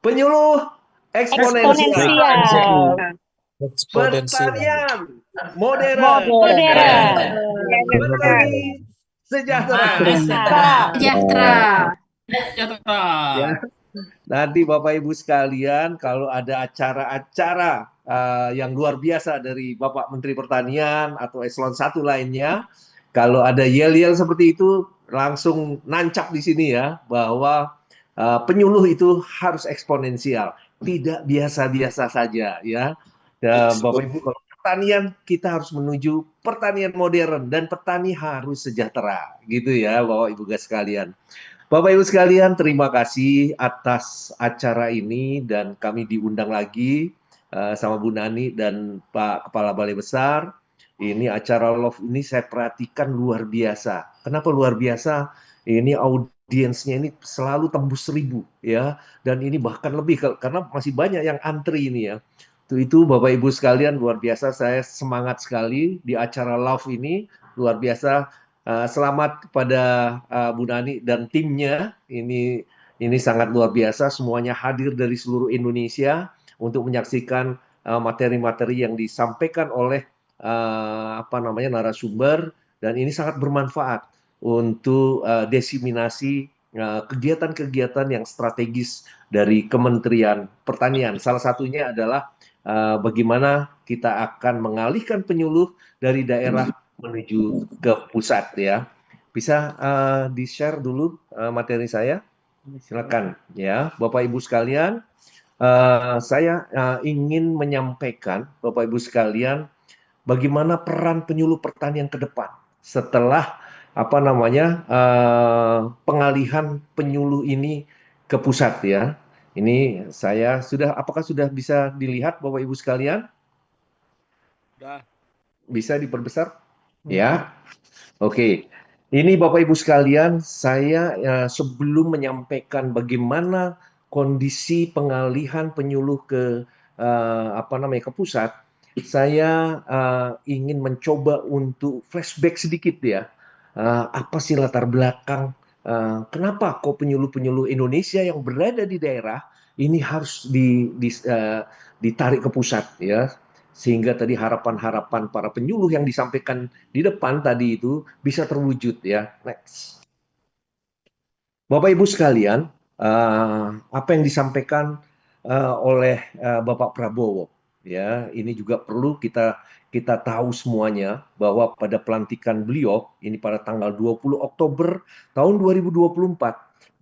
Penyuluh eksponensial. Eksponensial. Eksponensial. Pertanian modern. Modern. Petani sejahtera. Sejahtera. Ya. Nanti Bapak Ibu sekalian, kalau ada acara-acara yang luar biasa dari Bapak Menteri Pertanian atau eselon 1 lainnya, kalau ada yel-yel seperti itu, langsung nancap di sini ya, bahwa penyuluh itu harus eksponensial, tidak biasa-biasa saja ya. Bapak Ibu, kalau pertanian kita harus menuju pertanian modern dan petani harus sejahtera, gitu ya Bapak Ibu sekalian. Bapak Ibu sekalian, terima kasih atas acara ini dan kami diundang lagi sama Bu Nani dan Pak Kepala Balai Besar. Ini acara Love ini saya perhatikan luar biasa. Kenapa luar biasa? Ini audiensnya ini selalu tembus 1.000 ya, dan ini bahkan lebih karena masih banyak yang antri ini ya. Itu Bapak Ibu sekalian luar biasa. Saya semangat sekali di acara Love ini, luar biasa. Selamat kepada Bu Nani dan timnya. Ini sangat luar biasa. Semuanya hadir dari seluruh Indonesia untuk menyaksikan materi-materi yang disampaikan oleh narasumber, dan ini sangat bermanfaat untuk diseminasi kegiatan-kegiatan yang strategis dari Kementerian Pertanian. Salah satunya adalah bagaimana kita akan mengalihkan penyuluh dari daerah menuju ke pusat ya. Bisa di-share dulu materi saya? Silakan ya, Bapak Ibu sekalian. Saya ingin menyampaikan Bapak Ibu sekalian bagaimana peran penyuluh pertanian ke depan setelah pengalihan penyuluh ini ke pusat ya. Ini saya apakah sudah bisa dilihat Bapak Ibu sekalian? Sudah. Bisa diperbesar? Ya. Oke. Ini Bapak Ibu sekalian, saya sebelum menyampaikan bagaimana kondisi pengalihan penyuluh ke ke pusat, saya ingin mencoba untuk flashback sedikit ya. Apa sih latar belakang kenapa kok penyuluh-penyuluh Indonesia yang berada di daerah ini harus ditarik ke pusat ya, sehingga tadi harapan-harapan para penyuluh yang disampaikan di depan tadi itu bisa terwujud ya. Next. Bapak Ibu sekalian, apa yang disampaikan oleh Bapak Prabowo ya, ini juga perlu kita tahu semuanya bahwa pada pelantikan beliau ini pada tanggal 20 Oktober tahun 2024,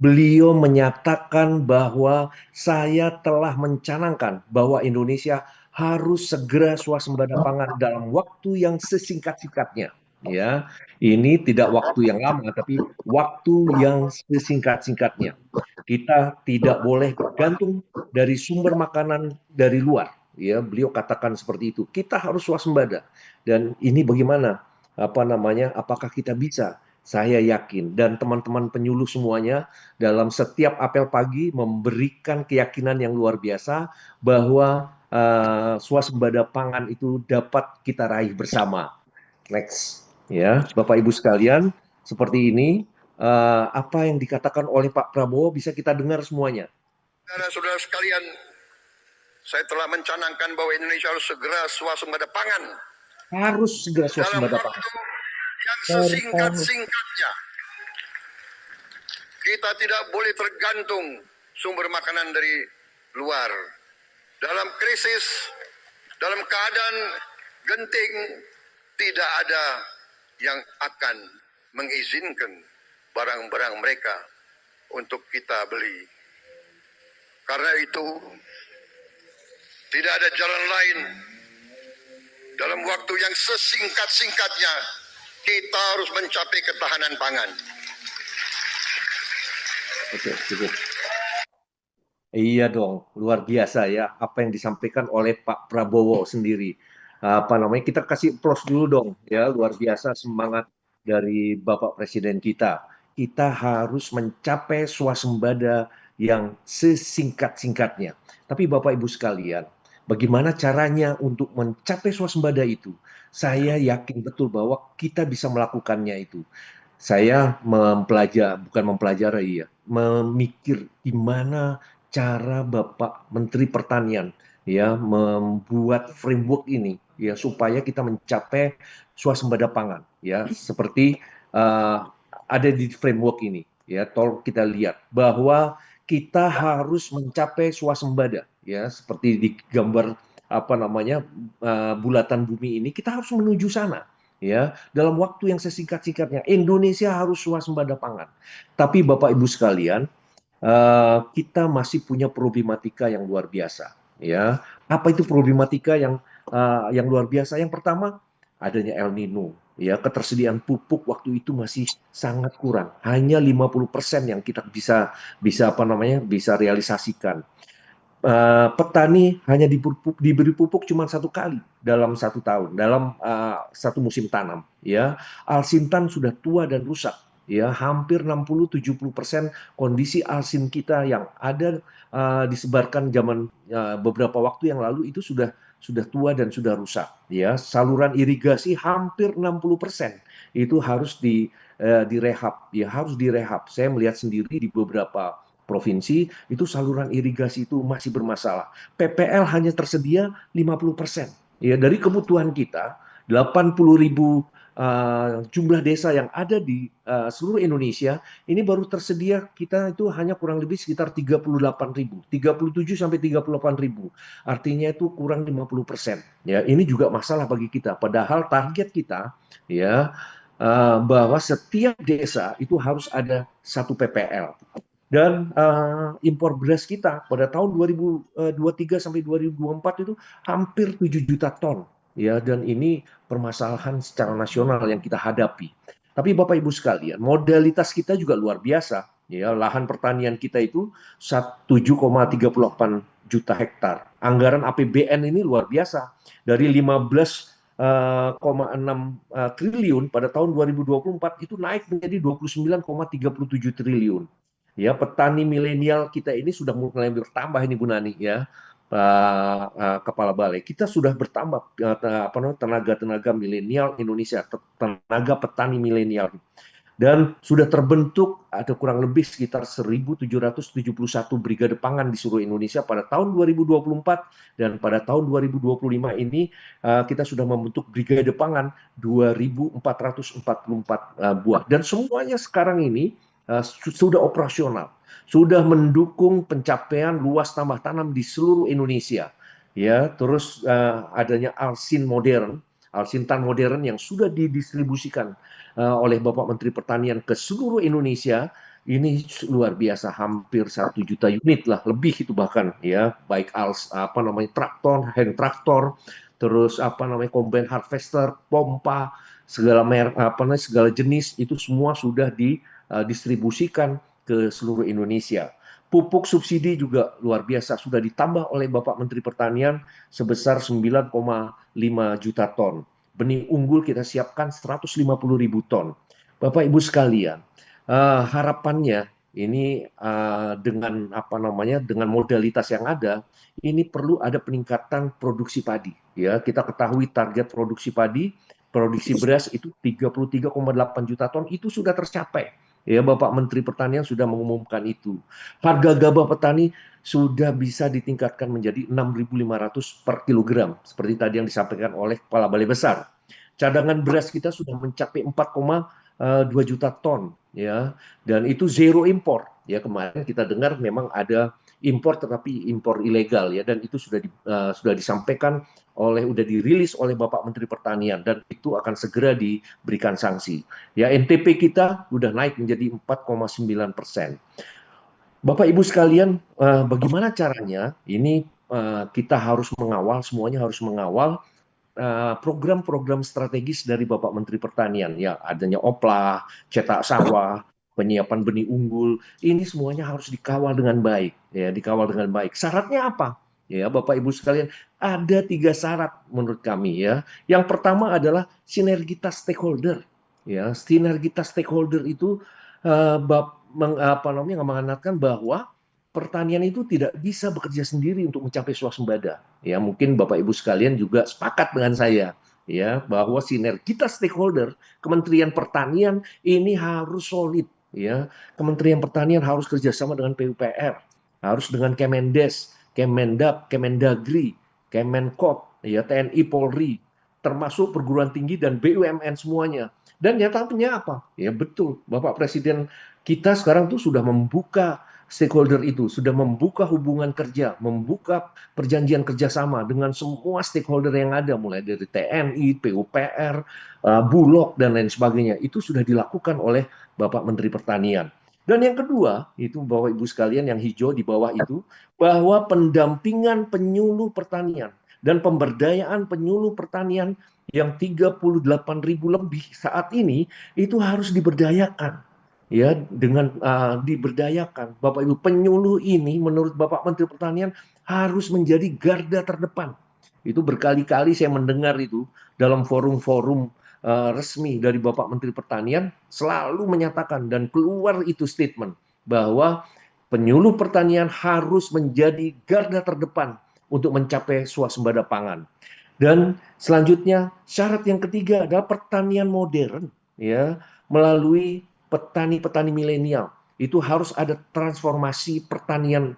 beliau menyatakan bahwa saya telah mencanangkan bahwa Indonesia harus segera swasembada pangan dalam waktu yang sesingkat-singkatnya ya. Ini tidak waktu yang lama tapi waktu yang sesingkat-singkatnya. Kita tidak boleh bergantung dari sumber makanan dari luar ya. Beliau katakan seperti itu. Kita harus waspada. Dan ini bagaimana apakah kita bisa? Saya yakin dan teman-teman penyuluh semuanya dalam setiap apel pagi memberikan keyakinan yang luar biasa bahwa swasembada pangan itu dapat kita raih bersama. Next ya, Bapak Ibu sekalian, seperti ini apa yang dikatakan oleh Pak Prabowo bisa kita dengar semuanya. Saudara-saudara sekalian, saya telah mencanangkan bahwa Indonesia harus segera swasembada pangan. Harus segera swasembada pangan. Dalam waktu yang sesingkat-singkatnya. Kita tidak boleh tergantung sumber makanan dari luar. Dalam krisis, dalam keadaan genting, tidak ada yang akan mengizinkan barang-barang mereka untuk kita beli. Karena itu, tidak ada jalan lain. Dalam waktu yang sesingkat-singkatnya, kita harus mencapai ketahanan pangan. Oke, cukup. Iya dong, luar biasa ya apa yang disampaikan oleh Pak Prabowo sendiri. Kita kasih applause dulu dong ya, luar biasa semangat dari Bapak Presiden kita. Kita harus mencapai swasembada yang sesingkat-singkatnya. Tapi Bapak Ibu sekalian, bagaimana caranya untuk mencapai swasembada itu? Saya yakin betul bahwa kita bisa melakukannya itu. Saya memikir gimana cara Bapak Menteri Pertanian ya membuat framework ini ya supaya kita mencapai swasembada pangan ya seperti ada di framework ini ya. Tolong kita lihat bahwa kita harus mencapai swasembada ya seperti di gambar apa namanya bulatan bumi ini, kita harus menuju sana ya dalam waktu yang sesingkat-singkatnya. Indonesia harus swasembada pangan. Tapi Bapak Ibu sekalian, kita masih punya problematika yang luar biasa ya. Apa itu problematika yang luar biasa? Yang pertama, adanya El Nino ya. Ketersediaan pupuk waktu itu masih sangat kurang, hanya 50% yang kita bisa bisa apa namanya bisa realisasikan. Petani hanya diberi pupuk cuma 1 kali dalam 1 tahun, dalam satu musim tanam. Ya, alsintan sudah tua dan rusak. Ya, hampir 60-70% kondisi alsin kita yang ada disebarkan zaman beberapa waktu yang lalu itu sudah tua dan sudah rusak. Ya, saluran irigasi hampir 60% itu harus direhab. Ya, harus direhab. Saya melihat sendiri di beberapa provinsi itu saluran irigasi itu masih bermasalah. PPL hanya tersedia 50%. Ya, dari kebutuhan kita 80.000 jumlah desa yang ada di seluruh Indonesia, ini baru tersedia kita itu hanya kurang lebih sekitar 38.000, 37 sampai 38.000. Artinya itu kurang 50%. Ya, ini juga masalah bagi kita. Padahal target kita ya bahwa setiap desa itu harus ada 1 PPL. Dan impor beras kita pada tahun 2023 sampai 2024 itu hampir 7 juta ton. Ya, dan ini permasalahan secara nasional yang kita hadapi. Tapi Bapak Ibu sekalian, modalitas kita juga luar biasa. Ya, lahan pertanian kita itu 7,38 juta hektar. Anggaran APBN ini luar biasa. Dari 15,6 triliun pada tahun 2024 itu naik menjadi 29,37 triliun. Ya, petani milenial kita ini sudah mulai bertambah ini Bu Nani ya, Kepala Balai. Kita sudah bertambah tenaga-tenaga milenial Indonesia, tenaga petani milenial. Dan sudah terbentuk ada kurang lebih sekitar 1.771 brigade pangan di seluruh Indonesia pada tahun 2024, dan pada tahun 2025 ini kita sudah membentuk brigade pangan 2.444 buah. Dan semuanya sekarang ini sudah operasional, sudah mendukung pencapaian luas tambah tanam di seluruh Indonesia. Ya, terus adanya alsintan modern yang sudah didistribusikan oleh Bapak Menteri Pertanian ke seluruh Indonesia. Ini luar biasa, hampir 1 juta unit lah, lebih itu bahkan ya, baik traktor, hand traktor, terus combine harvester, pompa, segala jenis itu semua sudah didistribusikan ke seluruh Indonesia. Pupuk subsidi juga luar biasa, sudah ditambah oleh Bapak Menteri Pertanian sebesar 9,5 juta ton. Benih unggul kita siapkan 150.000 ton. Bapak Ibu sekalian, harapannya ini dengan modalitas yang ada, ini perlu ada peningkatan produksi padi. Ya, kita ketahui target produksi padi, produksi beras itu 33,8 juta ton itu sudah tercapai. Ya, Bapak Menteri Pertanian sudah mengumumkan itu. Harga gabah petani sudah bisa ditingkatkan menjadi 6.500 per kilogram, seperti tadi yang disampaikan oleh Kepala Balai Besar. Cadangan beras kita sudah mencapai 4,2 juta ton, ya, dan itu zero impor. Ya, kemarin kita dengar memang ada impor, tetapi impor ilegal, ya, dan itu sudah disampaikan sudah dirilis oleh Bapak Menteri Pertanian, dan itu akan segera diberikan sanksi. Ya, NTP kita sudah naik menjadi 4,9%. Bapak Ibu sekalian, bagaimana caranya? Ini kita harus mengawal, semuanya harus mengawal program-program strategis dari Bapak Menteri Pertanian. Ya, adanya oplah, cetak sawah, penyiapan benih unggul, ini semuanya harus dikawal dengan baik. Ya, dikawal dengan baik. Syaratnya apa? Ya, Bapak Ibu sekalian, ada 3 syarat menurut kami ya. Yang pertama adalah sinergitas stakeholder. Ya, sinergitas stakeholder itu mengantarkan bahwa pertanian itu tidak bisa bekerja sendiri untuk mencapai swasembada. Ya, mungkin Bapak Ibu sekalian juga sepakat dengan saya ya bahwa sinergitas stakeholder Kementerian Pertanian ini harus solid ya. Kementerian Pertanian harus kerjasama dengan PUPR. harus dengan Kemendes, Kemendap, Kemendagri, Kemenkop, ya TNI, Polri, termasuk perguruan tinggi dan BUMN semuanya. Dan nyatanya apa? Ya betul, Bapak Presiden kita sekarang tuh sudah membuka stakeholder itu, sudah membuka hubungan kerja, membuka perjanjian kerjasama dengan semua stakeholder yang ada, mulai dari TNI, PUPR, Bulog, dan lain sebagainya. Itu sudah dilakukan oleh Bapak Menteri Pertanian. Dan yang kedua, itu Bapak Ibu sekalian yang hijau di bawah itu, bahwa pendampingan penyuluh pertanian dan pemberdayaan penyuluh pertanian yang 38.000 lebih saat ini, itu harus diberdayakan, ya, dengan diberdayakan. Bapak Ibu, penyuluh ini menurut Bapak Menteri Pertanian harus menjadi garda terdepan. Itu berkali-kali saya mendengar itu dalam forum-forum resmi dari Bapak Menteri Pertanian selalu menyatakan dan keluar itu statement bahwa penyuluh pertanian harus menjadi garda terdepan untuk mencapai swasembada pangan. Dan selanjutnya syarat yang ketiga adalah pertanian modern, ya, melalui petani-petani milenial. Itu harus ada transformasi pertanian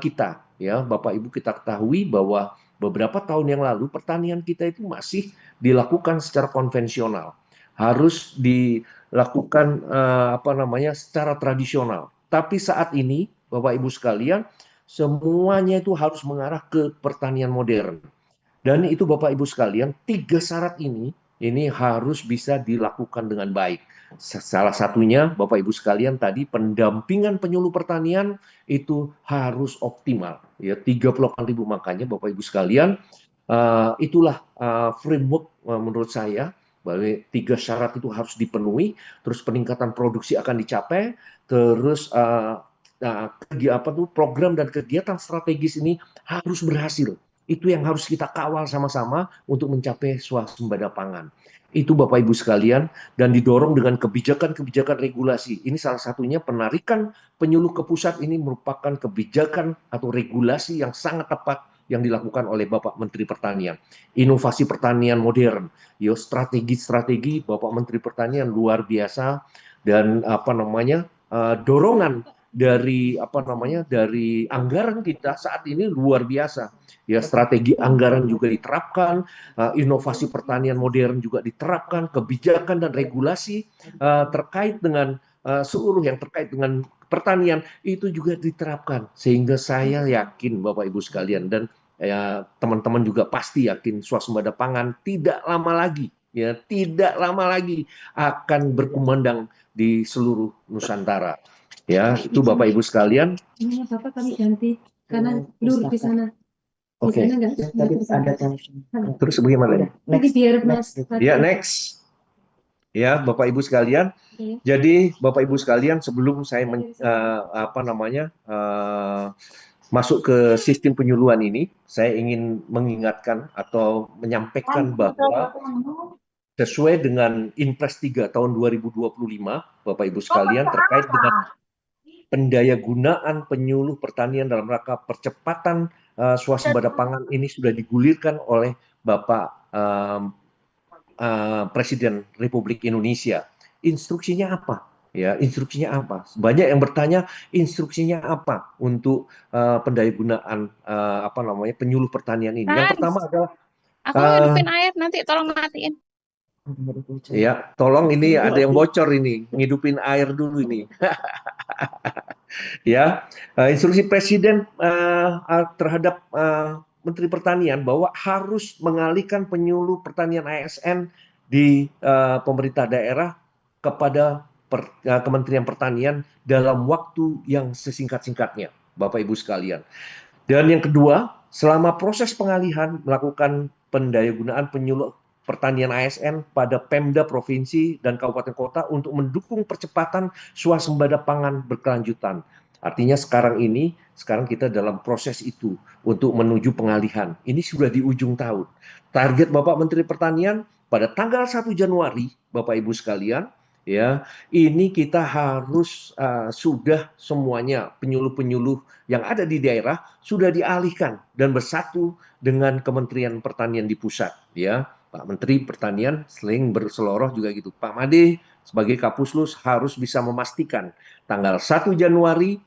kita, ya. Bapak Ibu, kita ketahui bahwa beberapa tahun yang lalu pertanian kita itu masih dilakukan secara konvensional, harus dilakukan secara tradisional. Tapi saat ini Bapak Ibu sekalian, semuanya itu harus mengarah ke pertanian modern. Dan itu Bapak Ibu sekalian, 3 syarat ini harus bisa dilakukan dengan baik. Salah satunya Bapak Ibu sekalian tadi, pendampingan penyuluh pertanian itu harus optimal. Ya, 38.000, makanya Bapak Ibu sekalian, itulah framework menurut saya bahwa 3 syarat itu harus dipenuhi, terus peningkatan produksi akan dicapai, terus program dan kegiatan strategis ini harus berhasil. Itu yang harus kita kawal sama-sama untuk mencapai swasembada pangan. Itu Bapak Ibu sekalian, dan didorong dengan kebijakan-kebijakan regulasi. Ini salah satunya penarikan penyuluh ke pusat, ini merupakan kebijakan atau regulasi yang sangat tepat yang dilakukan oleh Bapak Menteri Pertanian. Inovasi pertanian modern, strategi-strategi Bapak Menteri Pertanian luar biasa, dan dorongan dari dari anggaran kita saat ini luar biasa. Ya, strategi anggaran juga diterapkan, inovasi pertanian modern juga diterapkan, kebijakan dan regulasi terkait dengan seluruh yang terkait dengan pertanian itu juga diterapkan, sehingga saya yakin Bapak Ibu sekalian, dan teman-teman juga pasti yakin, swasembada pangan tidak lama lagi, ya, tidak lama lagi akan berkumandang di seluruh Nusantara. Ya, itu Bapak Ibu sekalian. Ini Bapak kami ganti karena lur di sana. Oke. Terus bagaimana? Nanti biar Mas. Ya, next. Ya, Bapak Ibu sekalian. Jadi Bapak Ibu sekalian, sebelum saya masuk ke sistem penyuluhan ini, saya ingin mengingatkan atau menyampaikan bahwa sesuai dengan Inpres 3 tahun 2025, Bapak Ibu sekalian, terkait dengan pendayagunaan penyuluh pertanian dalam rangka percepatan swasembada pangan ini sudah digulirkan oleh Bapak Presiden Republik Indonesia. Instruksinya apa? Ya, instruksinya apa? Banyak yang bertanya instruksinya apa untuk pendayagunaan penyuluh pertanian ini. Yang pertama adalah aku ngidupin air, nanti tolong matiin. Ya, tolong, ini ada yang bocor ini, ngidupin air dulu ini. Ya, instruksi Presiden terhadap Menteri Pertanian bahwa harus mengalihkan penyuluh pertanian ASN di pemerintah daerah kepada Kementerian Pertanian dalam waktu yang sesingkat-singkatnya, Bapak Ibu sekalian. Dan yang kedua, selama proses pengalihan melakukan pendayagunaan penyuluh pertanian ASN pada Pemda provinsi dan kabupaten kota untuk mendukung percepatan swasembada pangan berkelanjutan. Artinya sekarang kita dalam proses itu untuk menuju pengalihan. Ini sudah di ujung tahun. Target Bapak Menteri Pertanian pada tanggal 1 Januari, Bapak Ibu sekalian, ya, ini kita harus sudah semuanya penyuluh-penyuluh yang ada di daerah sudah dialihkan dan bersatu dengan Kementerian Pertanian di pusat, ya. Pak Menteri Pertanian sering berseloroh juga gitu. Pak Made sebagai Kapuslus harus bisa memastikan tanggal 1 Januari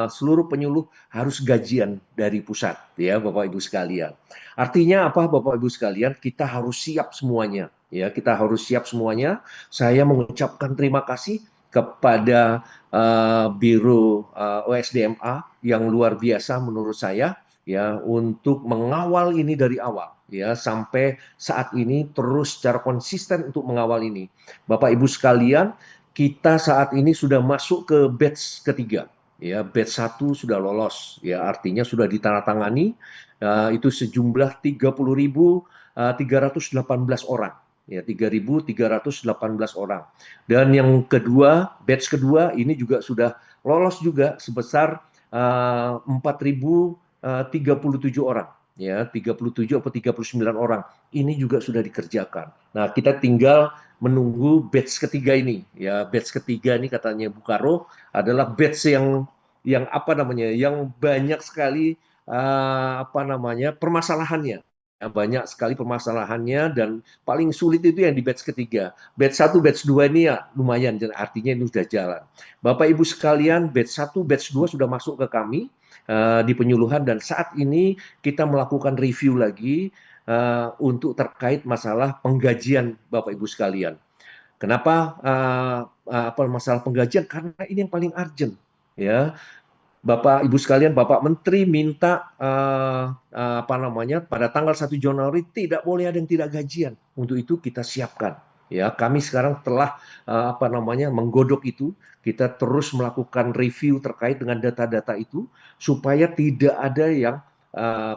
seluruh penyuluh harus gajian dari pusat, ya Bapak Ibu sekalian. Artinya apa, Bapak Ibu sekalian? Kita harus siap semuanya, ya kita harus siap semuanya. Saya mengucapkan terima kasih kepada Biro OSDMA yang luar biasa menurut saya, ya untuk mengawal ini dari awal, ya sampai saat ini terus secara konsisten untuk mengawal ini. Bapak Ibu sekalian, kita saat ini sudah masuk ke batch ketiga. Ya, batch 1 sudah lolos, ya artinya sudah ditandatangani, itu sejumlah 30.318 orang, ya 3.318 orang. Dan yang kedua, batch kedua ini juga sudah lolos juga sebesar 4.037 orang, ya 37 atau 39 orang. Ini juga sudah dikerjakan. Nah, kita tinggal menunggu batch ketiga ini, ya batch ketiga ini katanya Bukaro adalah batch yang apa namanya, yang banyak sekali permasalahannya. Ya, banyak sekali permasalahannya dan paling sulit itu yang di batch ketiga. Batch 1, batch 2 ini ya lumayan, artinya ini sudah jalan. Bapak Ibu sekalian, batch 1, batch 2 sudah masuk ke kami di penyuluhan dan saat ini kita melakukan review lagi untuk terkait masalah penggajian Bapak Ibu sekalian. Kenapa masalah penggajian? Karena ini yang paling urgent, ya. Bapak Ibu sekalian, Bapak Menteri minta pada tanggal 1 Januari tidak boleh ada yang tidak gajian. Untuk itu kita siapkan. Ya, kami sekarang telah menggodok itu. Kita terus melakukan review terkait dengan data-data itu supaya tidak ada yang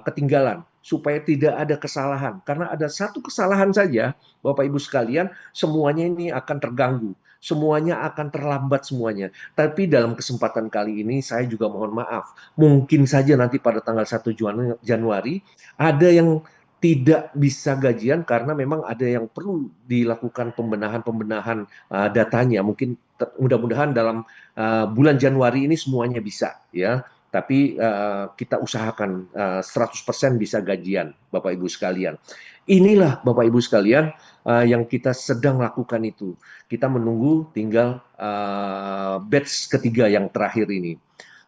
ketinggalan, supaya tidak ada kesalahan. Karena ada satu kesalahan saja, Bapak Ibu sekalian, semuanya ini akan terganggu. Semuanya akan terlambat semuanya. Tapi dalam kesempatan kali ini saya juga mohon maaf. Mungkin saja nanti pada tanggal 1 Januari ada yang tidak bisa gajian karena memang ada yang perlu dilakukan pembenahan datanya. Mungkin mudah-mudahan dalam bulan Januari ini semuanya bisa, ya. Tapi kita usahakan 100% bisa gajian, Bapak Ibu sekalian. Inilah Bapak Ibu sekalian yang kita sedang lakukan itu. Kita menunggu tinggal batch ketiga yang terakhir ini.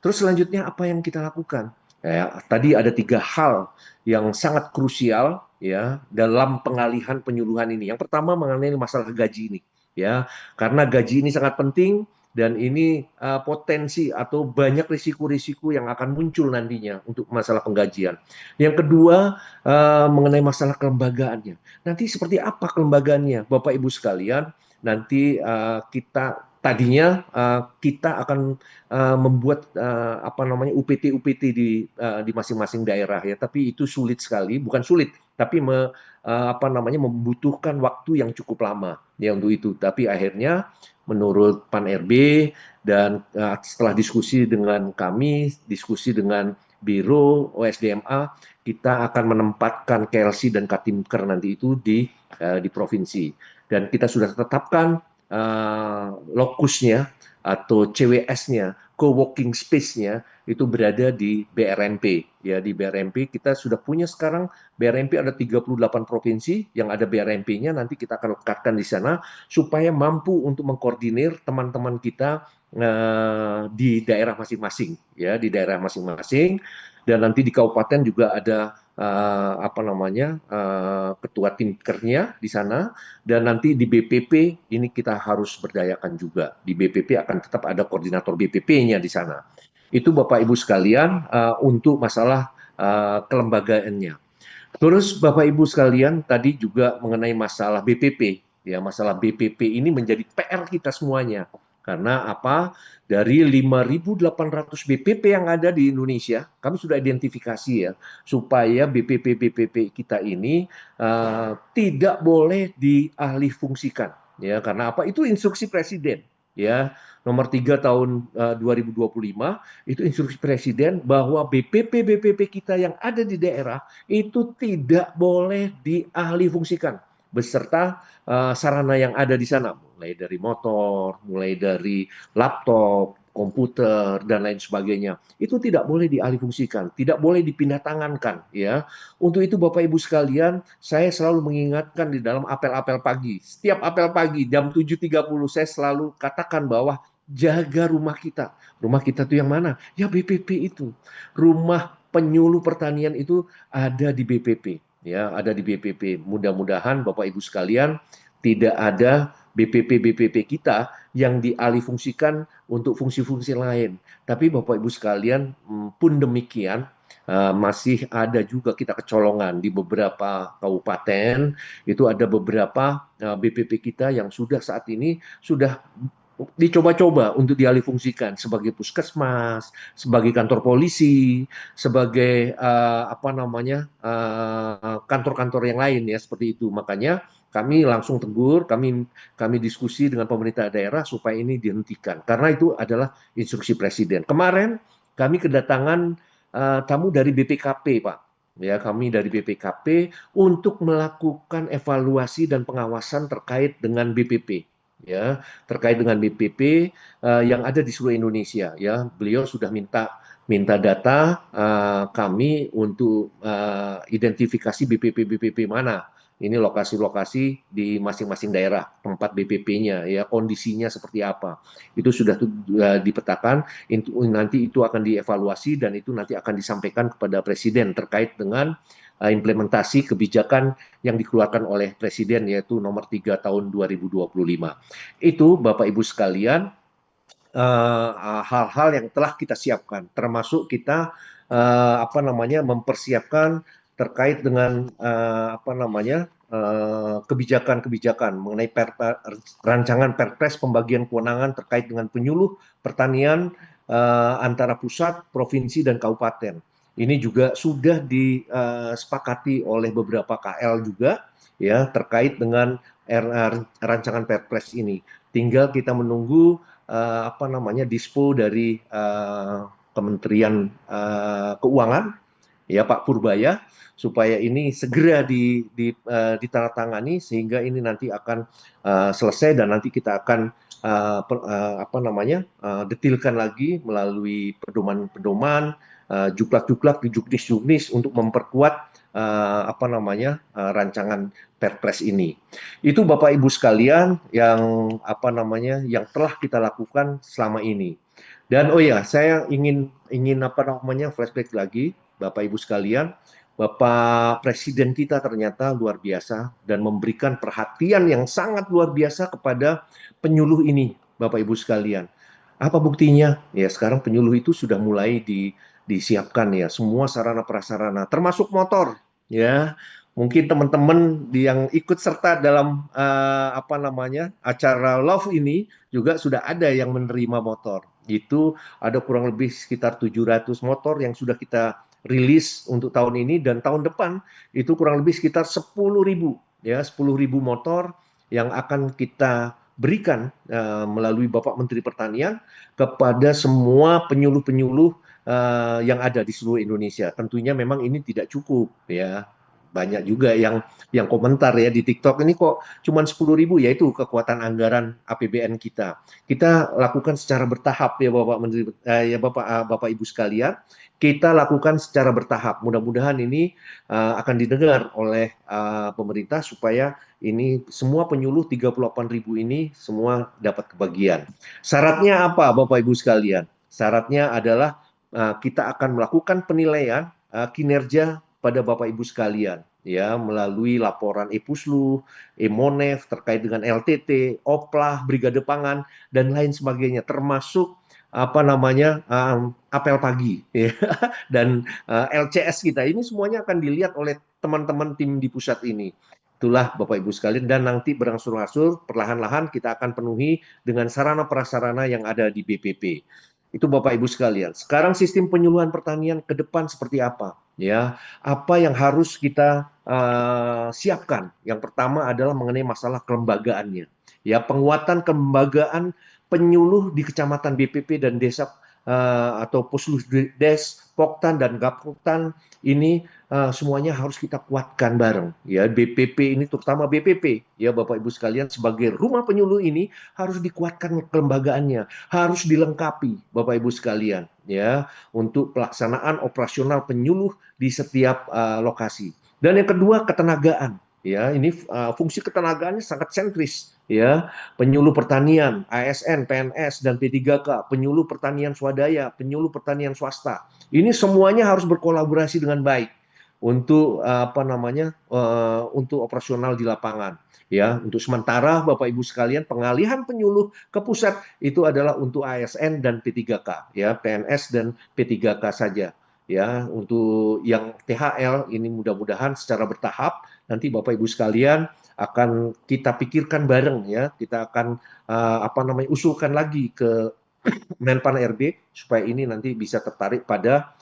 Terus selanjutnya apa yang kita lakukan? Ya, tadi ada 3 hal yang sangat krusial, ya dalam pengalihan penyuluhan ini. Yang pertama mengenai masalah gaji ini, ya karena gaji ini sangat penting dan ini potensi atau banyak risiko-risiko yang akan muncul nantinya untuk masalah penggajian. Yang kedua mengenai masalah kelembagaannya. Nanti seperti apa kelembagaannya, Bapak Ibu sekalian? Nanti tadinya kita akan membuat UPT di masing-masing daerah, ya. Tapi itu sulit sekali, bukan sulit, tapi membutuhkan waktu yang cukup lama, ya untuk itu. Tapi akhirnya menurut Pan RB dan setelah diskusi dengan kami, diskusi dengan Biro OSDMA, kita akan menempatkan KLC dan Katimker nanti itu di provinsi. Dan kita sudah tetapkan lokusnya atau CWS-nya, co-working space-nya itu berada di BRMP. Ya, di BRMP kita sudah punya sekarang, BRMP ada 38 provinsi yang ada BRMP-nya, nanti kita akan lekatkan di sana supaya mampu untuk mengkoordinir teman-teman kita di daerah masing-masing, ya di daerah masing-masing. Dan nanti di kabupaten juga ada ketua timkernya di sana, dan nanti di BPP ini kita harus berdayakan juga. Di BPP akan tetap ada koordinator BPP-nya di sana. Itu Bapak Ibu sekalian untuk masalah kelembagaannya. Terus Bapak Ibu sekalian tadi juga mengenai masalah BPP, ya masalah BPP ini menjadi PR kita semuanya. Karena apa? Dari 5.800 BPP yang ada di Indonesia, kami sudah identifikasi, ya, supaya BPP kita ini tidak boleh dialih fungsikan, ya. Karena apa? Itu instruksi Presiden, ya, nomor 3 tahun 2025 itu instruksi Presiden bahwa BPP kita yang ada di daerah itu tidak boleh dialih fungsikan beserta sarana yang ada di sana, mulai dari motor, mulai dari laptop, komputer, dan lain sebagainya. Itu tidak boleh dialihfungsikan, tidak boleh dipindah tangankan, ya. Untuk itu Bapak Ibu sekalian, saya selalu mengingatkan di dalam apel-apel pagi. Setiap apel pagi jam 7.30 saya selalu katakan bahwa jaga rumah kita. Rumah kita itu yang mana? Ya BPP itu. Rumah penyuluh pertanian itu ada di BPP. Ya, ada di BPP. Mudah-mudahan Bapak Ibu sekalian tidak ada BPP-BPP kita yang dialihfungsikan untuk fungsi-fungsi lain. Tapi Bapak Ibu sekalian pun demikian, masih ada juga kita kecolongan di beberapa kabupaten, itu ada beberapa BPP kita yang sudah saat ini sudah dicoba-coba untuk dialihfungsikan sebagai puskesmas, sebagai kantor polisi, sebagai apa namanya kantor-kantor yang lain ya seperti itu. Makanya kami langsung tegur, kami diskusi dengan pemerintah daerah supaya ini dihentikan karena itu adalah instruksi presiden. Kemarin kami kedatangan tamu dari BPKP, Pak. Ya, kami dari BPKP untuk melakukan evaluasi dan pengawasan terkait dengan BPP. Ya, terkait dengan BPP yang ada di seluruh Indonesia. Ya, beliau sudah minta data kami untuk identifikasi BPP-BPP mana. Ini lokasi-lokasi di masing-masing daerah tempat BPP-nya, ya kondisinya seperti apa. Itu sudah dipetakan. Nanti itu akan dievaluasi dan itu nanti akan disampaikan kepada Presiden terkait dengan implementasi kebijakan yang dikeluarkan oleh Presiden yaitu nomor 3 tahun 2025. Itu Bapak Ibu sekalian hal-hal yang telah kita siapkan, termasuk kita apa namanya mempersiapkan terkait dengan apa namanya kebijakan-kebijakan mengenai rancangan Perpres pembagian kewenangan terkait dengan penyuluh pertanian antara pusat, provinsi dan kabupaten. Ini juga sudah disepakati oleh beberapa KL juga ya terkait dengan rancangan Perpres ini. Tinggal kita menunggu apa namanya dispo dari Kementerian Keuangan ya Pak Purbaya supaya ini segera ditandatangani sehingga ini nanti akan selesai dan nanti kita akan apa namanya detilkan lagi melalui pedoman-pedoman juklak-juklak di juknis-juknis untuk memperkuat apa namanya rancangan Perpres ini. Itu Bapak Ibu sekalian yang apa namanya yang telah kita lakukan selama ini. Dan oh ya, saya ingin apa namanya flashback lagi Bapak Ibu sekalian, Bapak Presiden kita ternyata luar biasa dan memberikan perhatian yang sangat luar biasa kepada penyuluh ini, Bapak Ibu sekalian. Apa buktinya? Ya sekarang penyuluh itu sudah mulai disiapkan ya, semua sarana prasarana, termasuk motor. Ya, mungkin teman-teman yang ikut serta dalam apa namanya acara Love ini juga sudah ada yang menerima motor. Itu ada kurang lebih sekitar 700 motor yang sudah kita rilis untuk tahun ini dan tahun depan itu kurang lebih sekitar 10.000 ya 10.000 motor yang akan kita berikan melalui Bapak Menteri Pertanian kepada semua penyuluh-penyuluh yang ada di seluruh Indonesia. Tentunya memang ini tidak cukup ya. Banyak juga yang komentar ya di TikTok ini kok cuma 10.000 ya itu kekuatan anggaran APBN kita. Kita lakukan secara bertahap ya Bapak Menteri ya Bapak Ibu sekalian. Kita lakukan secara bertahap. Mudah-mudahan ini akan didengar oleh pemerintah supaya ini semua penyuluh 38.000 ini semua dapat kebagian. Syaratnya apa Bapak Ibu sekalian? Syaratnya adalah kita akan melakukan penilaian kinerja pada Bapak Ibu sekalian ya melalui laporan Epuslu, Emonef terkait dengan LTT, Oplah, Brigade Pangan dan lain sebagainya termasuk apa namanya apel pagi ya. Dan LCS kita ini semuanya akan dilihat oleh teman-teman tim di pusat ini. Itulah Bapak Ibu sekalian dan nanti berangsur-angsur perlahan-lahan kita akan penuhi dengan sarana prasarana yang ada di BPP. Itu Bapak Ibu sekalian. Sekarang sistem penyuluhan pertanian ke depan seperti apa? Ya, apa yang harus kita siapkan? Yang pertama adalah mengenai masalah kelembagaannya. Ya, penguatan kelembagaan penyuluh di kecamatan BPP dan desa atau Puslusdes, Poktan dan Gapoktan ini semuanya harus kita kuatkan bareng. Ya, BPP ini terutama BPP ya Bapak Ibu sekalian sebagai rumah penyuluh ini harus dikuatkan kelembagaannya, harus dilengkapi Bapak Ibu sekalian ya untuk pelaksanaan operasional penyuluh di setiap lokasi. Dan yang kedua ketenagaan. Ya, ini fungsi ketenagaannya sangat sentris ya, penyuluh pertanian, ASN, PNS, dan P3K, penyuluh pertanian swadaya, penyuluh pertanian swasta. Ini semuanya harus berkolaborasi dengan baik untuk untuk operasional di lapangan. Ya, untuk sementara Bapak Ibu sekalian, pengalihan penyuluh ke pusat itu adalah untuk ASN dan P3K, ya, PNS dan P3K saja. Ya, untuk yang THL ini mudah-mudahan secara bertahap nanti Bapak Ibu sekalian akan kita pikirkan bareng, ya. Kita akan usulkan lagi ke Menpan RB supaya ini nanti bisa tertarik pada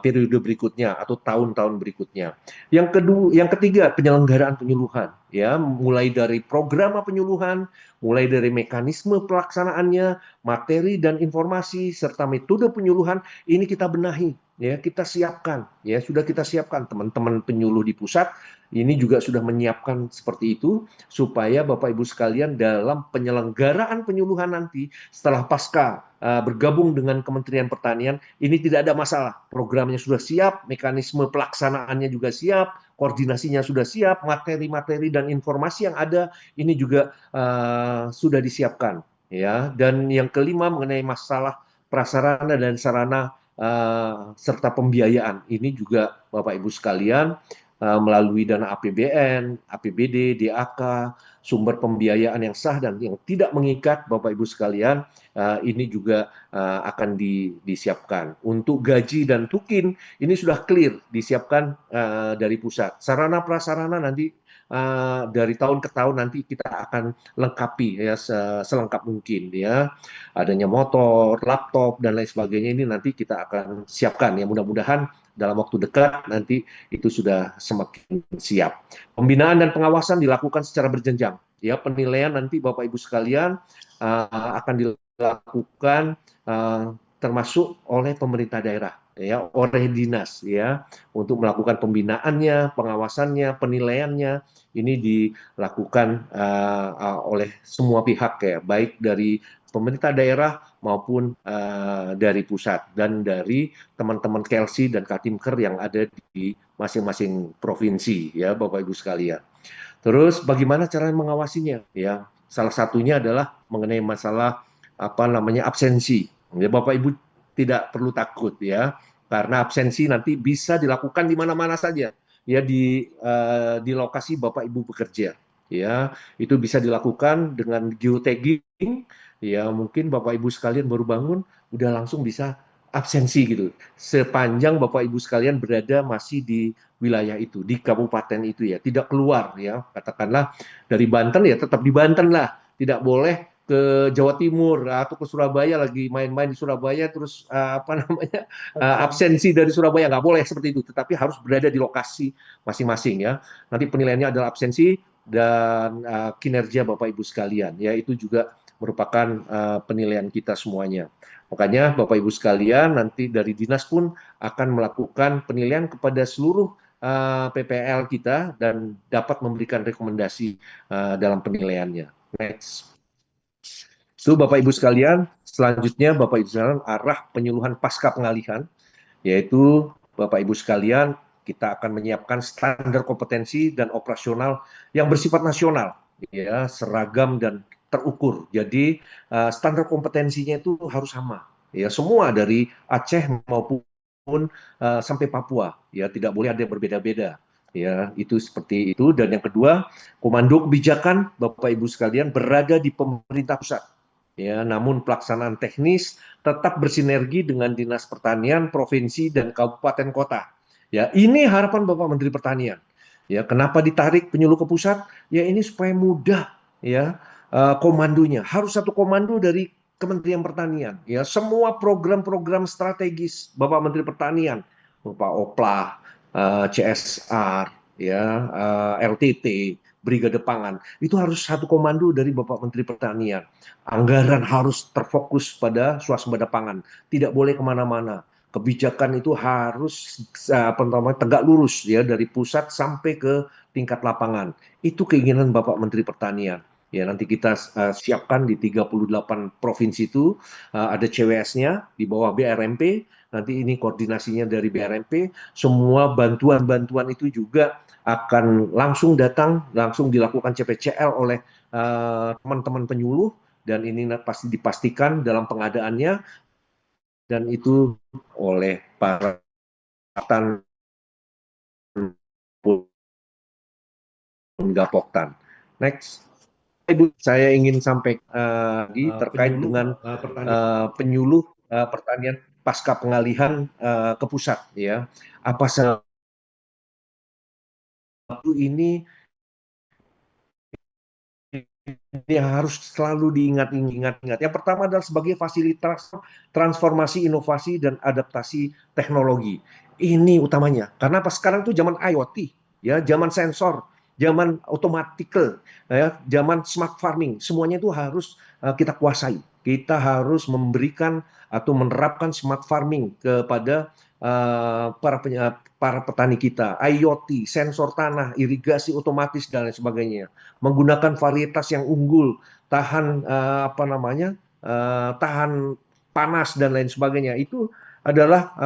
periode berikutnya atau tahun-tahun berikutnya. Yang ketiga, penyelenggaraan penyuluhan, ya, mulai dari program penyuluhan, mulai dari mekanisme pelaksanaannya, materi dan informasi serta metode penyuluhan ini kita benahi, ya, kita siapkan, ya, sudah kita siapkan. Teman-teman penyuluh di pusat ini juga sudah menyiapkan seperti itu supaya Bapak Ibu sekalian dalam penyelenggaraan penyuluhan nanti setelah pasca bergabung dengan Kementerian Pertanian ini tidak ada masalah. Programnya sudah siap, mekanisme pelaksanaannya juga siap, koordinasinya sudah siap, materi-materi dan informasi yang ada ini juga sudah disiapkan, ya. Dan yang kelima mengenai masalah prasarana dan sarana serta pembiayaan ini juga Bapak Ibu sekalian melalui dana APBN, APBD, DAK, sumber pembiayaan yang sah dan yang tidak mengikat, Bapak Ibu sekalian, ini juga akan disiapkan. Untuk gaji dan tukin ini sudah clear disiapkan dari pusat. Sarana prasarana nanti dari tahun ke tahun nanti kita akan lengkapi, ya, selengkap mungkin, ya. Adanya motor, laptop dan lain sebagainya ini nanti kita akan siapkan, ya, mudah-mudahan dalam waktu dekat nanti itu sudah semakin siap. Pembinaan dan pengawasan dilakukan secara berjenjang. Ya, penilaian nanti Bapak Ibu sekalian akan dilakukan termasuk oleh pemerintah daerah, ya, oleh dinas, ya, untuk melakukan pembinaannya, pengawasannya, penilaiannya ini dilakukan oleh semua pihak, ya, baik dari pemerintah daerah maupun dari pusat dan dari teman-teman Kelsi dan Katimker yang ada di masing-masing provinsi, ya, Bapak Ibu sekalian. Terus bagaimana cara mengawasinya? Ya, salah satunya adalah mengenai masalah absensi. Ya, Bapak Ibu tidak perlu takut, ya, karena absensi nanti bisa dilakukan di mana-mana saja, ya, di lokasi Bapak Ibu bekerja. Ya, itu bisa dilakukan dengan geotagging. Ya, mungkin Bapak Ibu sekalian baru bangun, udah langsung bisa absensi gitu. Sepanjang Bapak Ibu sekalian berada masih di wilayah itu, di kabupaten itu, ya, tidak keluar, ya. Katakanlah dari Banten, ya, tetap di Banten lah. Tidak boleh ke Jawa Timur atau ke Surabaya lagi main-main di Surabaya terus absensi dari Surabaya, nggak boleh seperti itu, tetapi harus berada di lokasi masing-masing, ya. Nanti penilaiannya adalah absensi dan kinerja Bapak Ibu sekalian, ya, itu juga merupakan penilaian kita semuanya. Makanya Bapak Ibu sekalian nanti dari dinas pun akan melakukan penilaian kepada seluruh PPL kita dan dapat memberikan rekomendasi dalam penilaiannya. Next. Itu Bapak Ibu sekalian, selanjutnya Bapak Ibu sekalian arah penyuluhan pasca pengalihan, yaitu Bapak Ibu sekalian kita akan menyiapkan standar kompetensi dan operasional yang bersifat nasional, ya, seragam dan terukur. Jadi standar kompetensinya itu harus sama, ya, semua dari Aceh maupun sampai Papua, ya, tidak boleh ada yang berbeda-beda, ya, itu seperti itu. Dan yang kedua, komando kebijakan Bapak Ibu sekalian berada di pemerintah pusat, ya, namun pelaksanaan teknis tetap bersinergi dengan Dinas Pertanian, provinsi dan kabupaten kota. Ya, ini harapan Bapak Menteri Pertanian. Ya, kenapa ditarik penyuluh ke pusat? Ya, ini supaya mudah, ya, komandonya. Harus satu komando dari Kementerian Pertanian. Ya, semua program-program strategis Bapak Menteri Pertanian, berupa OPLA, CSR, ya, LTT, Brigade Pangan, itu harus satu komando dari Bapak Menteri Pertanian. Anggaran harus terfokus pada swasembada pangan, tidak boleh kemana-mana. Kebijakan itu harus tegak lurus, ya, dari pusat sampai ke tingkat lapangan. Itu keinginan Bapak Menteri Pertanian. Ya, nanti kita siapkan di 38 provinsi itu ada CWS-nya di bawah BRMP. nanti ini koordinasinya dari BRMP, semua bantuan-bantuan itu juga akan langsung datang, langsung dilakukan CPCL oleh teman-teman penyuluh, dan ini pasti dipastikan dalam pengadaannya, dan itu oleh para Tan Gapoktan. Next. Ibu, saya ingin sampaikan lagi terkait dengan penyuluh pertanian pasca pengalihan ke pusat, ya. Apa satu ini yang harus selalu diingat-ingat. Yang pertama adalah sebagai fasilitas transformasi, inovasi, dan adaptasi teknologi. Ini utamanya. Karena pas sekarang itu zaman IoT, ya, zaman sensor, zaman otomatikal, ya, zaman smart farming. Semuanya itu harus kita kuasai. Kita harus memberikan atau menerapkan smart farming kepada para petani kita, IoT, sensor tanah, irigasi otomatis, dan lain sebagainya, menggunakan varietas yang unggul, tahan tahan panas dan lain sebagainya. Itu adalah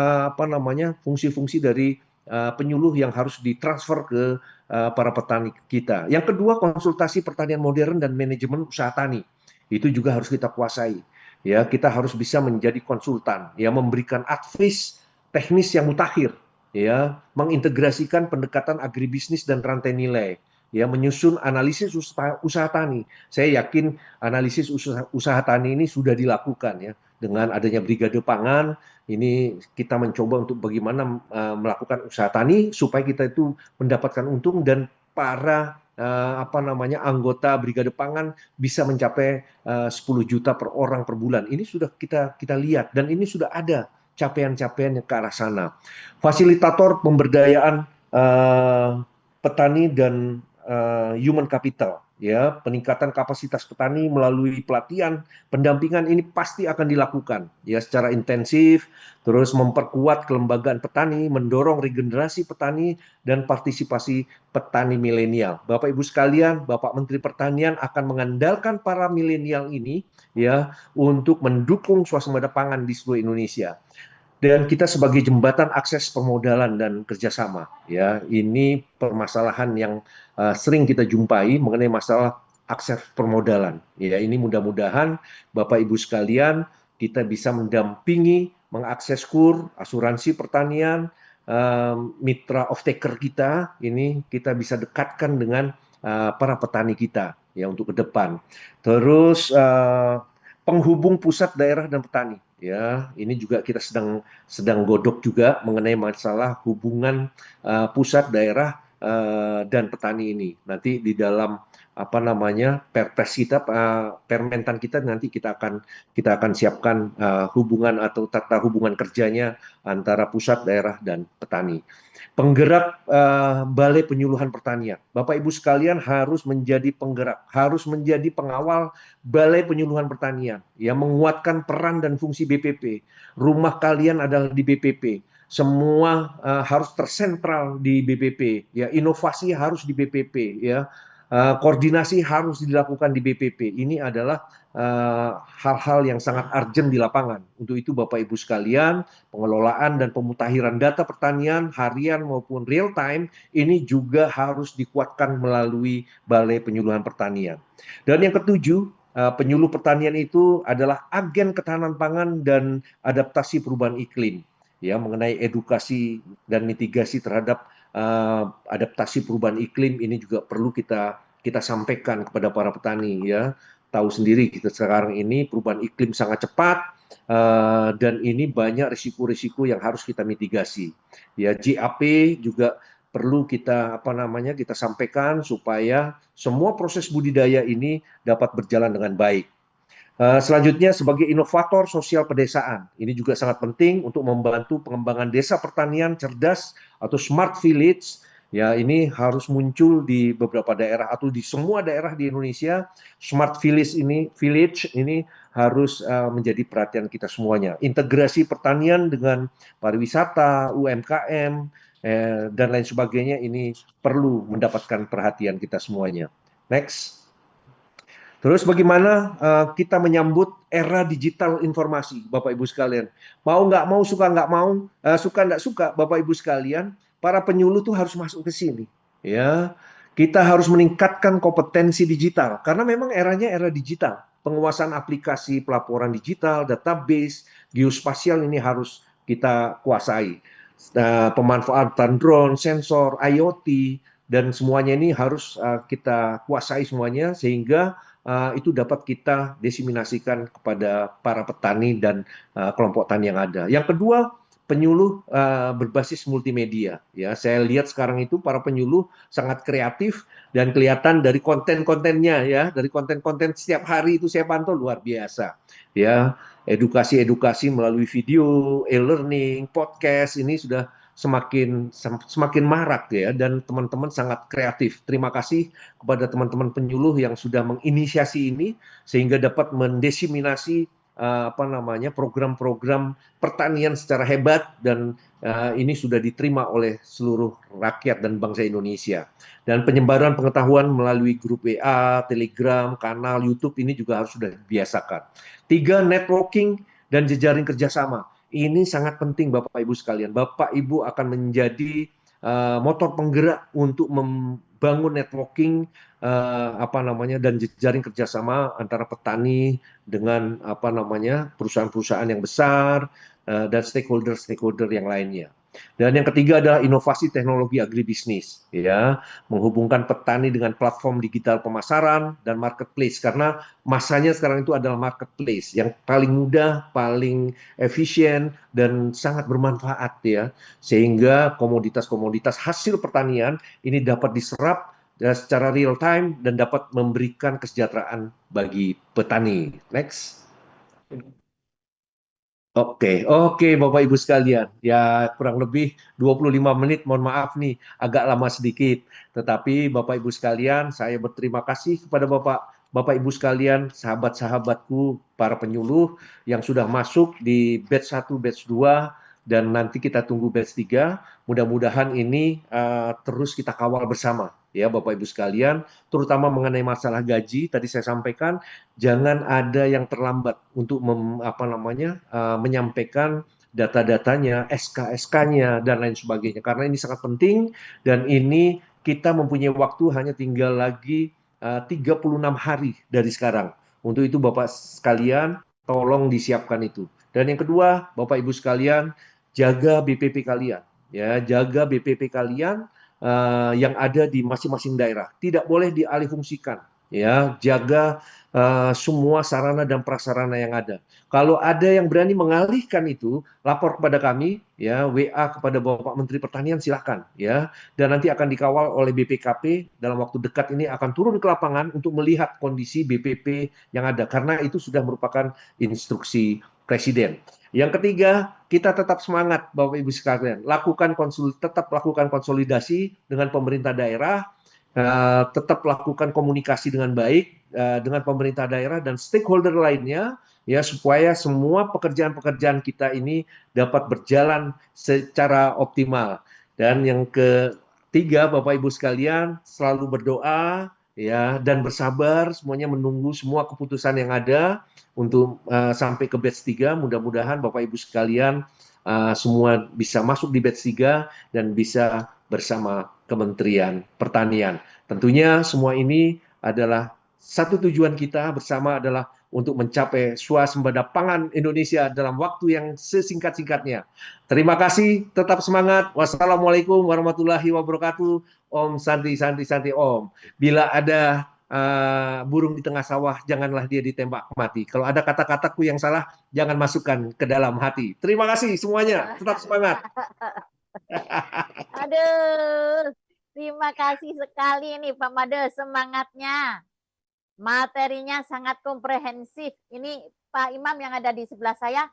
fungsi-fungsi dari penyuluh yang harus ditransfer ke para petani kita. Yang kedua, konsultasi pertanian modern dan manajemen usaha tani. Itu juga harus kita kuasai. Ya, kita harus bisa menjadi konsultan, ya, memberikan advice teknis yang mutakhir, ya, mengintegrasikan pendekatan agribisnis dan rantai nilai, ya, menyusun analisis usaha tani. Saya yakin analisis usaha tani ini sudah dilakukan, ya, dengan adanya Brigade Pangan. Ini kita mencoba untuk bagaimana melakukan usaha tani supaya kita itu mendapatkan untung, dan para anggota Brigade Pangan bisa mencapai 10 juta per orang per bulan. Ini sudah kita lihat, dan ini sudah ada capaian-capaian yang ke arah sana. Fasilitator pemberdayaan petani dan human capital, ya, peningkatan kapasitas petani melalui pelatihan, pendampingan, ini pasti akan dilakukan, ya, secara intensif, terus memperkuat kelembagaan petani, mendorong regenerasi petani dan partisipasi petani milenial. Bapak Ibu sekalian, Bapak Menteri Pertanian akan mengandalkan para milenial ini, ya, untuk mendukung swasembada pangan di seluruh Indonesia. Dan kita sebagai jembatan akses permodalan dan kerjasama, ya, ini permasalahan yang sering kita jumpai mengenai masalah akses permodalan. Ya, ini mudah-mudahan Bapak Ibu sekalian kita bisa mendampingi, mengakses KUR, asuransi pertanian, mitra off-taker kita, ini kita bisa dekatkan dengan para petani kita, ya, untuk ke depan. Terus penghubung pusat, daerah, dan petani. Ya, ini juga kita sedang godok juga mengenai masalah hubungan pusat, daerah, dan petani ini. Nanti di dalam perpres kita, permentan kita, nanti kita akan siapkan hubungan atau tata hubungan kerjanya antara pusat, daerah, dan petani. Penggerak Balai Penyuluhan Pertanian. Bapak Ibu sekalian harus menjadi penggerak, harus menjadi pengawal Balai Penyuluhan Pertanian, yang menguatkan peran dan fungsi BPP. Rumah kalian adalah di BPP. Semua harus tersentral di BPP, ya, inovasi harus di BPP, ya. Koordinasi harus dilakukan di BPP. Ini adalah hal-hal yang sangat urgent di lapangan. Untuk itu Bapak Ibu sekalian, pengelolaan dan pemutakhiran data pertanian harian maupun real time ini juga harus dikuatkan melalui Balai Penyuluhan Pertanian. Dan yang ketujuh, penyuluh pertanian itu adalah agen ketahanan pangan dan adaptasi perubahan iklim, ya, mengenai edukasi dan mitigasi terhadap adaptasi perubahan iklim. Ini juga perlu kita sampaikan kepada para petani, ya. Tahu sendiri kita sekarang ini perubahan iklim sangat cepat, dan ini banyak risiko-risiko yang harus kita mitigasi. Ya, JAP juga perlu kita kita sampaikan supaya semua proses budidaya ini dapat berjalan dengan baik. Selanjutnya, sebagai inovator sosial pedesaan, ini juga sangat penting untuk membantu pengembangan desa pertanian cerdas atau smart village. Ya, ini harus muncul di beberapa daerah atau di semua daerah di Indonesia. Smart village ini harus menjadi perhatian kita semuanya. Integrasi pertanian dengan pariwisata, UMKM, dan lain sebagainya ini perlu mendapatkan perhatian kita semuanya. Next. Terus bagaimana kita menyambut era digital informasi, Bapak Ibu sekalian? Mau nggak mau, suka nggak mau, suka nggak suka, Bapak Ibu sekalian, para penyuluh tuh harus masuk ke sini. Ya, kita harus meningkatkan kompetensi digital karena memang eranya era digital. Penguasaan aplikasi pelaporan digital, database, geospasial ini harus kita kuasai. Pemanfaatan drone, sensor, IoT, dan semuanya ini harus kita kuasai semuanya sehingga itu dapat kita desiminasikan kepada para petani dan kelompok tani yang ada. Yang kedua, penyuluh berbasis multimedia. Ya, saya lihat sekarang itu para penyuluh sangat kreatif dan kelihatan dari konten-kontennya ya, dari konten-konten setiap hari itu saya pantau luar biasa. Ya, edukasi-edukasi melalui video, e-learning, podcast ini sudah semakin marak ya, dan teman-teman sangat kreatif. Terima kasih kepada teman-teman penyuluh yang sudah menginisiasi ini sehingga dapat mendesiminasi program-program pertanian secara hebat, dan ini sudah diterima oleh seluruh rakyat dan bangsa Indonesia. Dan penyebaran pengetahuan melalui grup WA, Telegram, kanal YouTube ini juga harus sudah dibiasakan. 3, networking dan jejaring kerjasama. Ini sangat penting Bapak Ibu sekalian. Bapak Ibu akan menjadi motor penggerak untuk membangun networking dan jejaring kerjasama antara petani dengan perusahaan-perusahaan yang besar dan stakeholder-stakeholder yang lainnya. Dan yang ketiga adalah inovasi teknologi agribisnis, ya, menghubungkan petani dengan platform digital pemasaran dan marketplace, karena masanya sekarang itu adalah marketplace yang paling mudah, paling efisien dan sangat bermanfaat ya, sehingga komoditas-komoditas hasil pertanian ini dapat diserap secara real time dan dapat memberikan kesejahteraan bagi petani. Next. Oke, Bapak Ibu sekalian. Ya, kurang lebih 25 menit, mohon maaf nih, agak lama sedikit. Tetapi Bapak Ibu sekalian, saya berterima kasih kepada Bapak Ibu sekalian, sahabat-sahabatku, para penyuluh yang sudah masuk di batch 1, batch 2, dan nanti kita tunggu batch 3. Mudah-mudahan ini terus kita kawal bersama, ya Bapak Ibu sekalian, terutama mengenai masalah gaji. Tadi saya sampaikan, jangan ada yang terlambat untuk menyampaikan data-datanya, SK-SK-nya, dan lain sebagainya. Karena ini sangat penting, dan ini kita mempunyai waktu hanya tinggal lagi 36 hari dari sekarang. Untuk itu Bapak sekalian, tolong disiapkan itu. Dan yang kedua, Bapak Ibu sekalian, jaga BPP kalian. Ya, jaga BPP kalian yang ada di masing-masing daerah. Tidak boleh dialihfungsikan. Ya, jaga semua sarana dan prasarana yang ada. Kalau ada yang berani mengalihkan itu, lapor kepada kami, ya, WA kepada Bapak Menteri Pertanian, silahkan, ya. Dan nanti akan dikawal oleh BPKP dalam waktu dekat ini, akan turun ke lapangan untuk melihat kondisi BPP yang ada, karena itu sudah merupakan instruksi Presiden. Yang ketiga, kita tetap semangat, Bapak Ibu sekalian, tetap lakukan konsolidasi dengan pemerintah daerah, tetap lakukan komunikasi dengan baik dengan pemerintah daerah dan stakeholder lainnya, ya, supaya semua pekerjaan-pekerjaan kita ini dapat berjalan secara optimal. Dan yang ketiga, Bapak Ibu sekalian, selalu berdoa ya dan bersabar, semuanya menunggu semua keputusan yang ada untuk sampai ke batch 3. Mudah-mudahan Bapak Ibu sekalian semua bisa masuk di batch 3 dan bisa bersama Kementerian Pertanian. Tentunya semua ini adalah satu tujuan kita bersama, adalah untuk mencapai swasembada pangan Indonesia dalam waktu yang sesingkat-singkatnya. Terima kasih, tetap semangat. Wassalamualaikum warahmatullahi wabarakatuh. Om Santi Santi Santi Om. Bila ada burung di tengah sawah, janganlah dia ditembak mati. Kalau ada kata-kataku yang salah, jangan masukkan ke dalam hati. Terima kasih semuanya, tetap semangat. Aduh, terima kasih sekali nih Pak Made, semangatnya. Materinya sangat komprehensif. Ini Pak Imam yang ada di sebelah saya,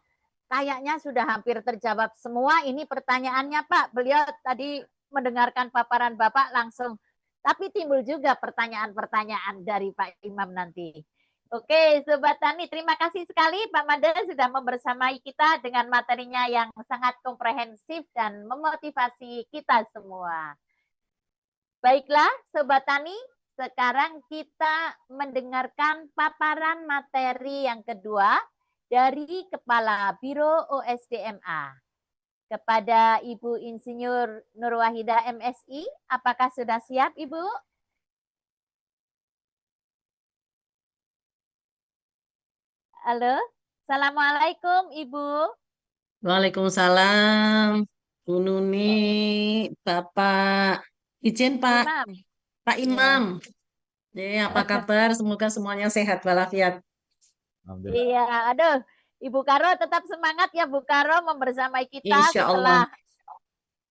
kayaknya sudah hampir terjawab semua ini pertanyaannya Pak. Beliau tadi mendengarkan paparan Bapak langsung. Tapi timbul juga pertanyaan-pertanyaan dari Pak Imam nanti. Oke, Sobat Tani, terima kasih sekali Pak Made sudah membersamai kita dengan materinya yang sangat komprehensif dan memotivasi kita semua. Baiklah, Sobat Tani, sekarang kita mendengarkan paparan materi yang kedua dari Kepala Biro OSDMA. Kepada Ibu Insinyur Nurwahidah MSI, apakah sudah siap Ibu? Halo, Assalamualaikum Ibu. Waalaikumsalam, Bu Nuni, Bapak, izin Pak, Imam. Pak Imam. Apa kabar? Semoga semuanya sehat walafiat. Iya, aduh, Ibu Karo tetap semangat ya Bu Karo membersamai kita Insya Allah. setelah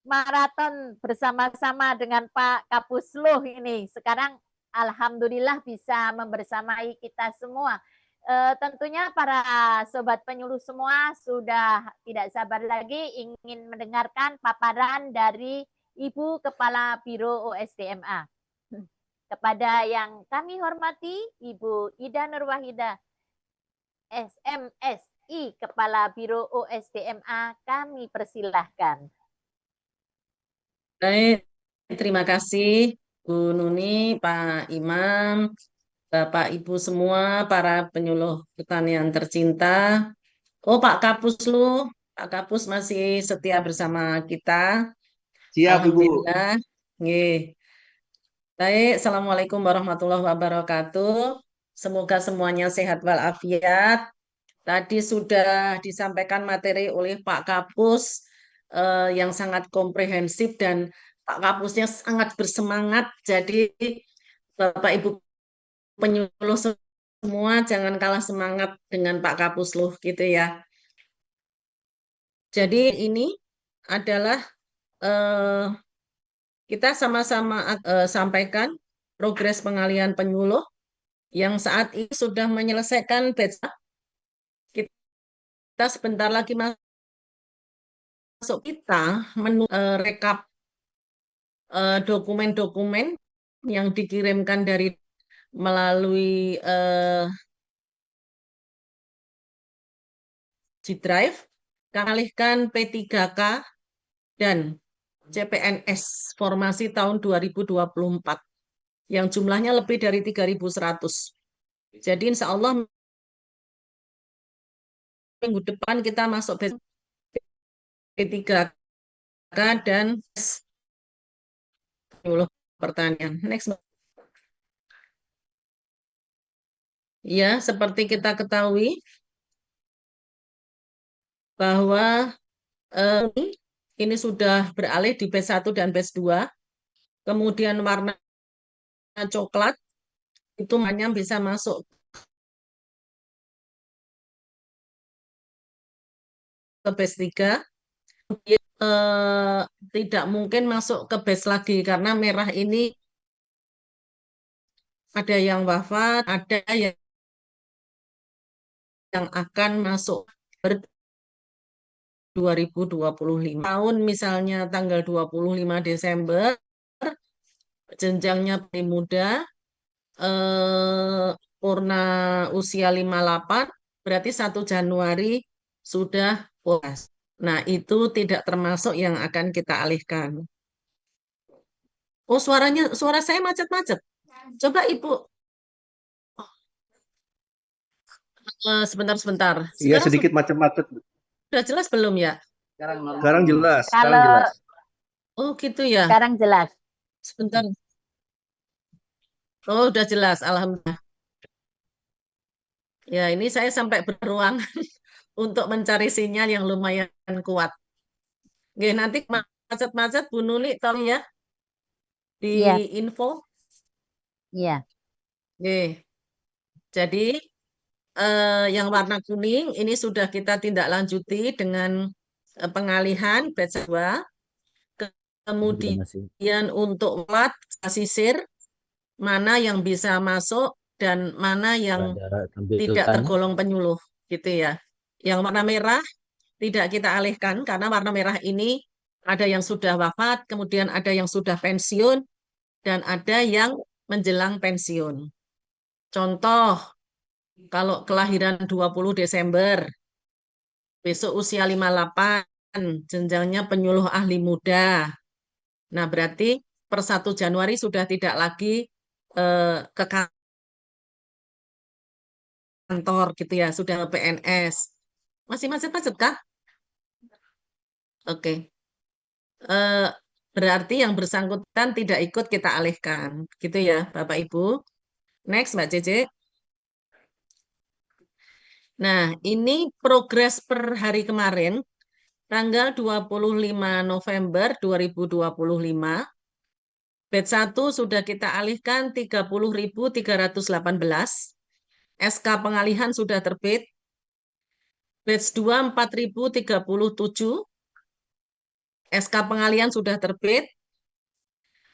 maraton bersama-sama dengan Pak Kapusluh ini. Sekarang alhamdulillah bisa membersamai kita semua. Tentunya para sobat penyuluh semua sudah tidak sabar lagi ingin mendengarkan paparan dari Ibu Kepala Biro OSDMA. Kepada yang kami hormati, Ibu Ida Nurwahidah, SMSI, Kepala Biro OSDMA, kami persilahkan. Baik, terima kasih Bu Nuni, Pak Imam, Bapak Ibu semua, para penyuluh pertanian tercinta. Oh, Pak Kapuslu, Pak Kapus masih setia bersama kita. Siap, Ibu. Alhamdulillah. Nggih. Baik, Assalamualaikum warahmatullahi wabarakatuh. Semoga semuanya sehat walafiat. Tadi sudah disampaikan materi oleh Pak Kapus yang sangat komprehensif dan Pak Kapusnya sangat bersemangat. Jadi Bapak Ibu penyuluh semua jangan kalah semangat dengan Pak Kapus loh gitu ya. Jadi ini adalah kita sama-sama sampaikan progres pengalihan penyuluh yang saat ini sudah menyelesaikan batch. Kita sebentar lagi masuk kita rekap dokumen-dokumen yang dikirimkan dari melalui G-Drive, kami alihkan P3K dan CPNS formasi tahun 2024 yang jumlahnya lebih dari 3.100. Jadi insya Allah minggu depan kita masuk P3K dan pertanian. Next. Ya, seperti kita ketahui bahwa ini sudah beralih di batch 1 dan batch 2. Kemudian warna coklat itu hanya bisa masuk ke batch 3. Tidak mungkin masuk ke batch lagi karena merah ini ada yang wafat, ada yang akan masuk 2025 tahun, misalnya tanggal 25 Desember jenjangnya paling muda purna usia 58 berarti 1 Januari sudah puas. Nah, itu tidak termasuk yang akan kita alihkan. Oh, suara saya macet-macet. Coba Ibu sebentar. Iya, sedikit macet-macet. Sudah jelas belum ya? Sekarang jelas. Oh, gitu ya. Sekarang jelas. Sebentar. Oh, udah jelas. Alhamdulillah. Ya, ini saya sampai beruang untuk mencari sinyal yang lumayan kuat. Oke, nanti macet-macet Bu Nuli tolong ya di info. Iya. Oke. Jadi yang warna kuning ini sudah kita tindak lanjuti dengan pengalihan batch 2. Kemudian untuk plat sisir mana yang bisa masuk dan mana yang tidak tergolong penyuluh gitu ya. Yang warna merah tidak kita alihkan karena warna merah ini ada yang sudah wafat, kemudian ada yang sudah pensiun dan ada yang menjelang pensiun. Contoh, kalau kelahiran 20 Desember, besok usia 58, jenjangnya penyuluh ahli muda. Nah, berarti per 1 Januari sudah tidak lagi ke kantor gitu ya, sudah PNS. Masih macet-macet kah? Oke. Eh, Berarti yang bersangkutan tidak ikut kita alihkan. Gitu ya, Bapak Ibu. Next, Mbak Cece. Nah, ini progres per hari kemarin, tanggal 25 November 2025. Batch 1 sudah kita alihkan 30.318. SK pengalihan sudah terbit. Batch 2 4.037. SK pengalihan sudah terbit.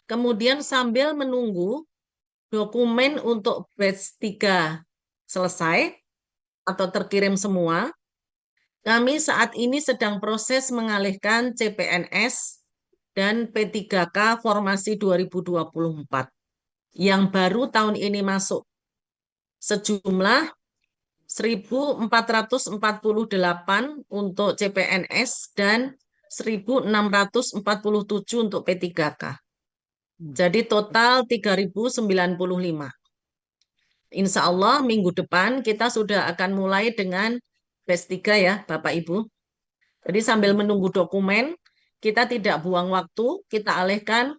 Kemudian sambil menunggu dokumen untuk batch 3 selesai atau terkirim semua, kami saat ini sedang proses mengalihkan CPNS dan P3K formasi 2024 yang baru tahun ini masuk sejumlah 1.448 untuk CPNS dan 1.647 untuk P3K. Jadi total 3.095. Insya Allah minggu depan kita sudah akan mulai dengan batch 3 ya Bapak Ibu. Jadi sambil menunggu dokumen, kita tidak buang waktu, kita alihkan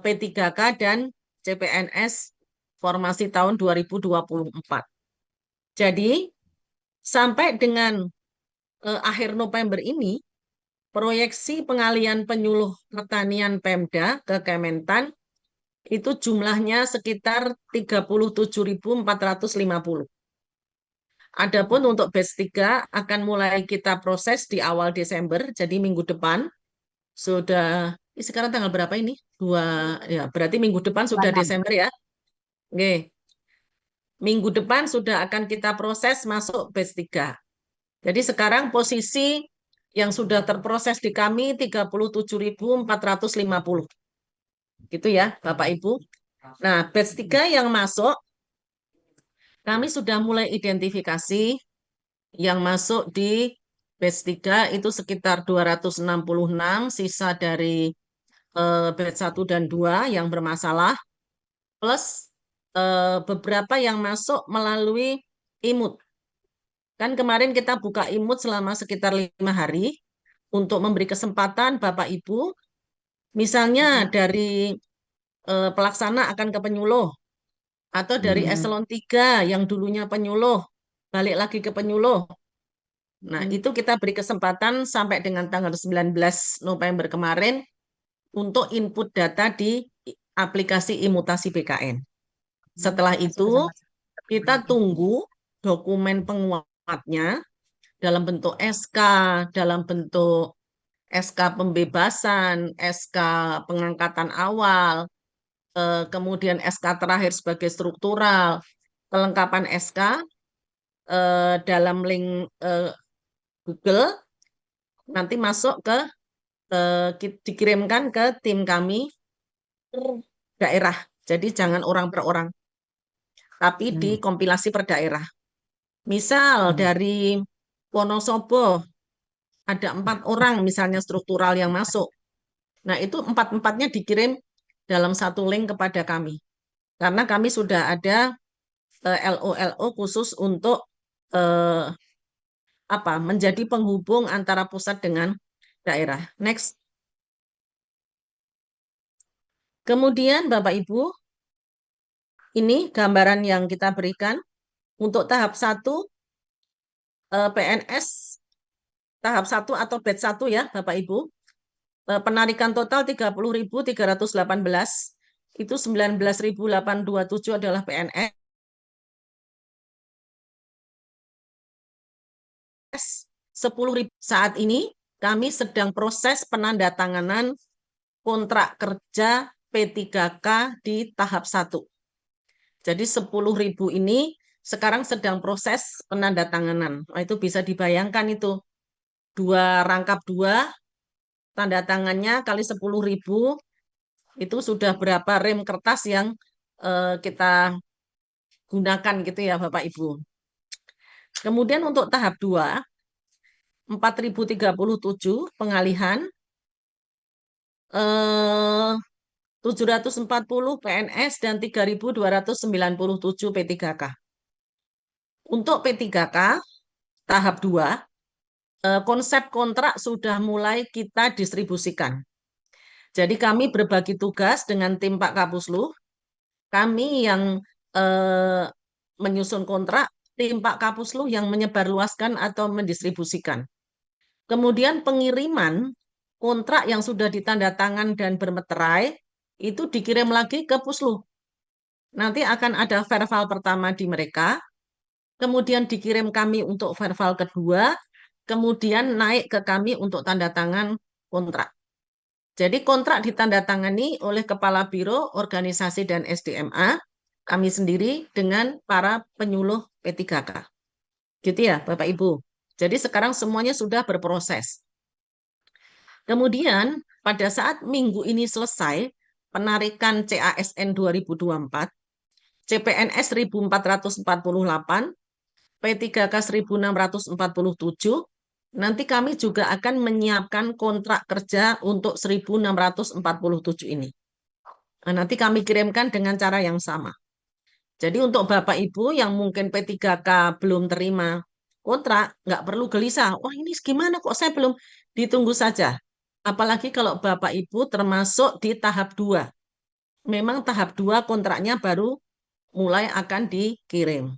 P3K dan CPNS formasi tahun 2024. Jadi sampai dengan akhir November ini, proyeksi pengalihan penyuluh pertanian Pemda ke Kementan itu jumlahnya sekitar 37.450. Adapun untuk batch 3 akan mulai kita proses di awal Desember, jadi minggu depan sudah, sekarang tanggal berapa ini? 2, ya berarti minggu depan sudah 26. Desember ya. Oke. Minggu depan sudah akan kita proses masuk batch 3. Jadi sekarang posisi yang sudah terproses di kami 37.450. Gitu ya, Bapak Ibu. Nah, batch 3 yang masuk, kami sudah mulai identifikasi yang masuk di batch 3 itu sekitar 266, sisa dari batch 1 dan 2 yang bermasalah, plus beberapa yang masuk melalui IMUT. Kan kemarin kita buka IMUT selama sekitar 5 hari untuk memberi kesempatan Bapak Ibu, misalnya dari pelaksana akan ke penyuluh, atau dari eselon 3 yang dulunya penyuluh, balik lagi ke penyuluh. Nah, itu kita beri kesempatan sampai dengan tanggal 19 November kemarin untuk input data di aplikasi imutasi BKN. Setelah itu, kita tunggu dokumen penguatnya dalam bentuk SK, dalam bentuk SK pembebasan, SK pengangkatan awal, kemudian SK terakhir sebagai struktural, kelengkapan SK dalam link Google, nanti masuk ke dikirimkan ke tim kami daerah. Jadi jangan orang per orang, tapi dikompilasi per daerah. Misal dari Wonosobo ada 4 orang misalnya struktural yang masuk. Nah, itu 4-4-nya dikirim dalam satu link kepada kami. Karena kami sudah ada LO khusus untuk menjadi penghubung antara pusat dengan daerah. Next. Kemudian Bapak Ibu, ini gambaran yang kita berikan untuk tahap 1 PNS tahap 1 atau batch 1 ya Bapak Ibu. Penarikan total 30.318, itu 19.827 adalah PNS. 10.000 saat ini kami sedang proses penandatanganan kontrak kerja P3K di tahap 1. Jadi 10.000 ini sekarang sedang proses penandatanganan. Nah, itu bisa dibayangkan itu 2 rangkap 2 tanda tangannya kali 10.000 itu sudah berapa rem kertas yang kita gunakan gitu ya Bapak Ibu. Kemudian untuk tahap 2 4.037 pengalihan 740 PNS, dan 3.297 P3K. Untuk P3K, tahap 2, konsep kontrak sudah mulai kita distribusikan. Jadi kami berbagi tugas dengan tim Pak Kapuslu. Kami yang menyusun kontrak, tim Pak Kapuslu yang menyebarluaskan atau mendistribusikan. Kemudian pengiriman kontrak yang sudah ditandatangan dan bermeterai itu dikirim lagi ke Puslu. Nanti akan ada verbal pertama di mereka, kemudian dikirim kami untuk verbal kedua, kemudian naik ke kami untuk tanda tangan kontrak. Jadi kontrak ditandatangani oleh Kepala Biro, Organisasi, dan SDMA, kami sendiri dengan para penyuluh P3K. Gitu ya, Bapak Ibu. Jadi sekarang semuanya sudah berproses. Kemudian pada saat minggu ini selesai, penarikan CASN 2024, CPNS 1448, P3K 1647, nanti kami juga akan menyiapkan kontrak kerja untuk 1647 ini. Nah, nanti kami kirimkan dengan cara yang sama. Jadi untuk Bapak Ibu yang mungkin P3K belum terima kontrak, nggak perlu gelisah. Wah, ini gimana kok saya belum? Ditunggu saja. Apalagi kalau Bapak Ibu termasuk di tahap 2. Memang tahap 2 kontraknya baru mulai akan dikirim.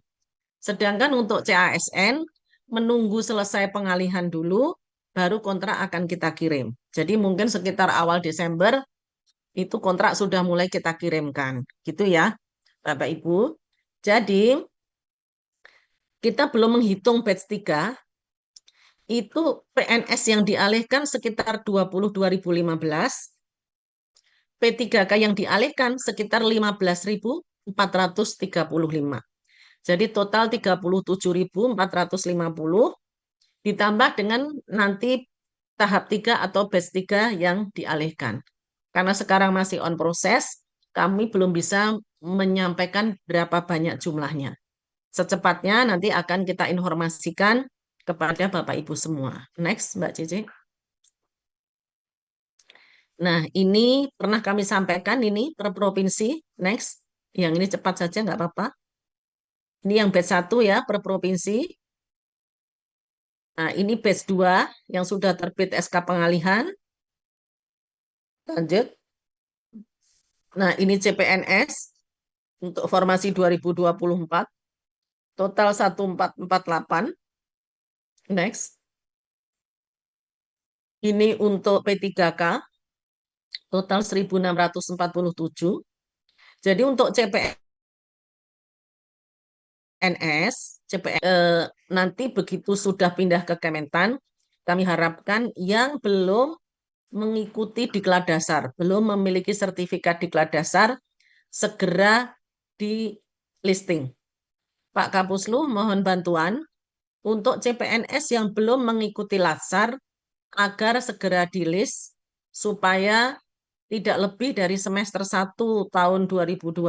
Sedangkan untuk CASN, menunggu selesai pengalihan dulu, baru kontrak akan kita kirim. Jadi mungkin sekitar awal Desember, itu kontrak sudah mulai kita kirimkan. Gitu ya, Bapak Ibu. Jadi, kita belum menghitung batch 3, itu PNS yang dialihkan sekitar 22.015, P3K yang dialihkan sekitar 15.435. Jadi total 37.450 ditambah dengan nanti tahap 3 atau batch 3 yang dialihkan. Karena sekarang masih on proses, kami belum bisa menyampaikan berapa banyak jumlahnya. Secepatnya nanti akan kita informasikan kepada Bapak Ibu semua. Next, Mbak Cici. Nah, ini pernah kami sampaikan ini per provinsi. Next, yang ini cepat saja nggak apa-apa. Ini yang batch 1 ya, per provinsi. Nah, ini batch 2 yang sudah terbit SK pengalihan. Lanjut. Nah, ini CPNS untuk formasi 2024. Total 1448. Next. Ini untuk P3K. Total 1647. Jadi untuk CPNS, nanti begitu sudah pindah ke Kementan, kami harapkan yang belum mengikuti diklat dasar, belum memiliki sertifikat diklat dasar, segera di listing. Pak Kapuslu mohon bantuan untuk CPNS yang belum mengikuti latsar agar segera di list supaya tidak lebih dari semester 1 tahun 2026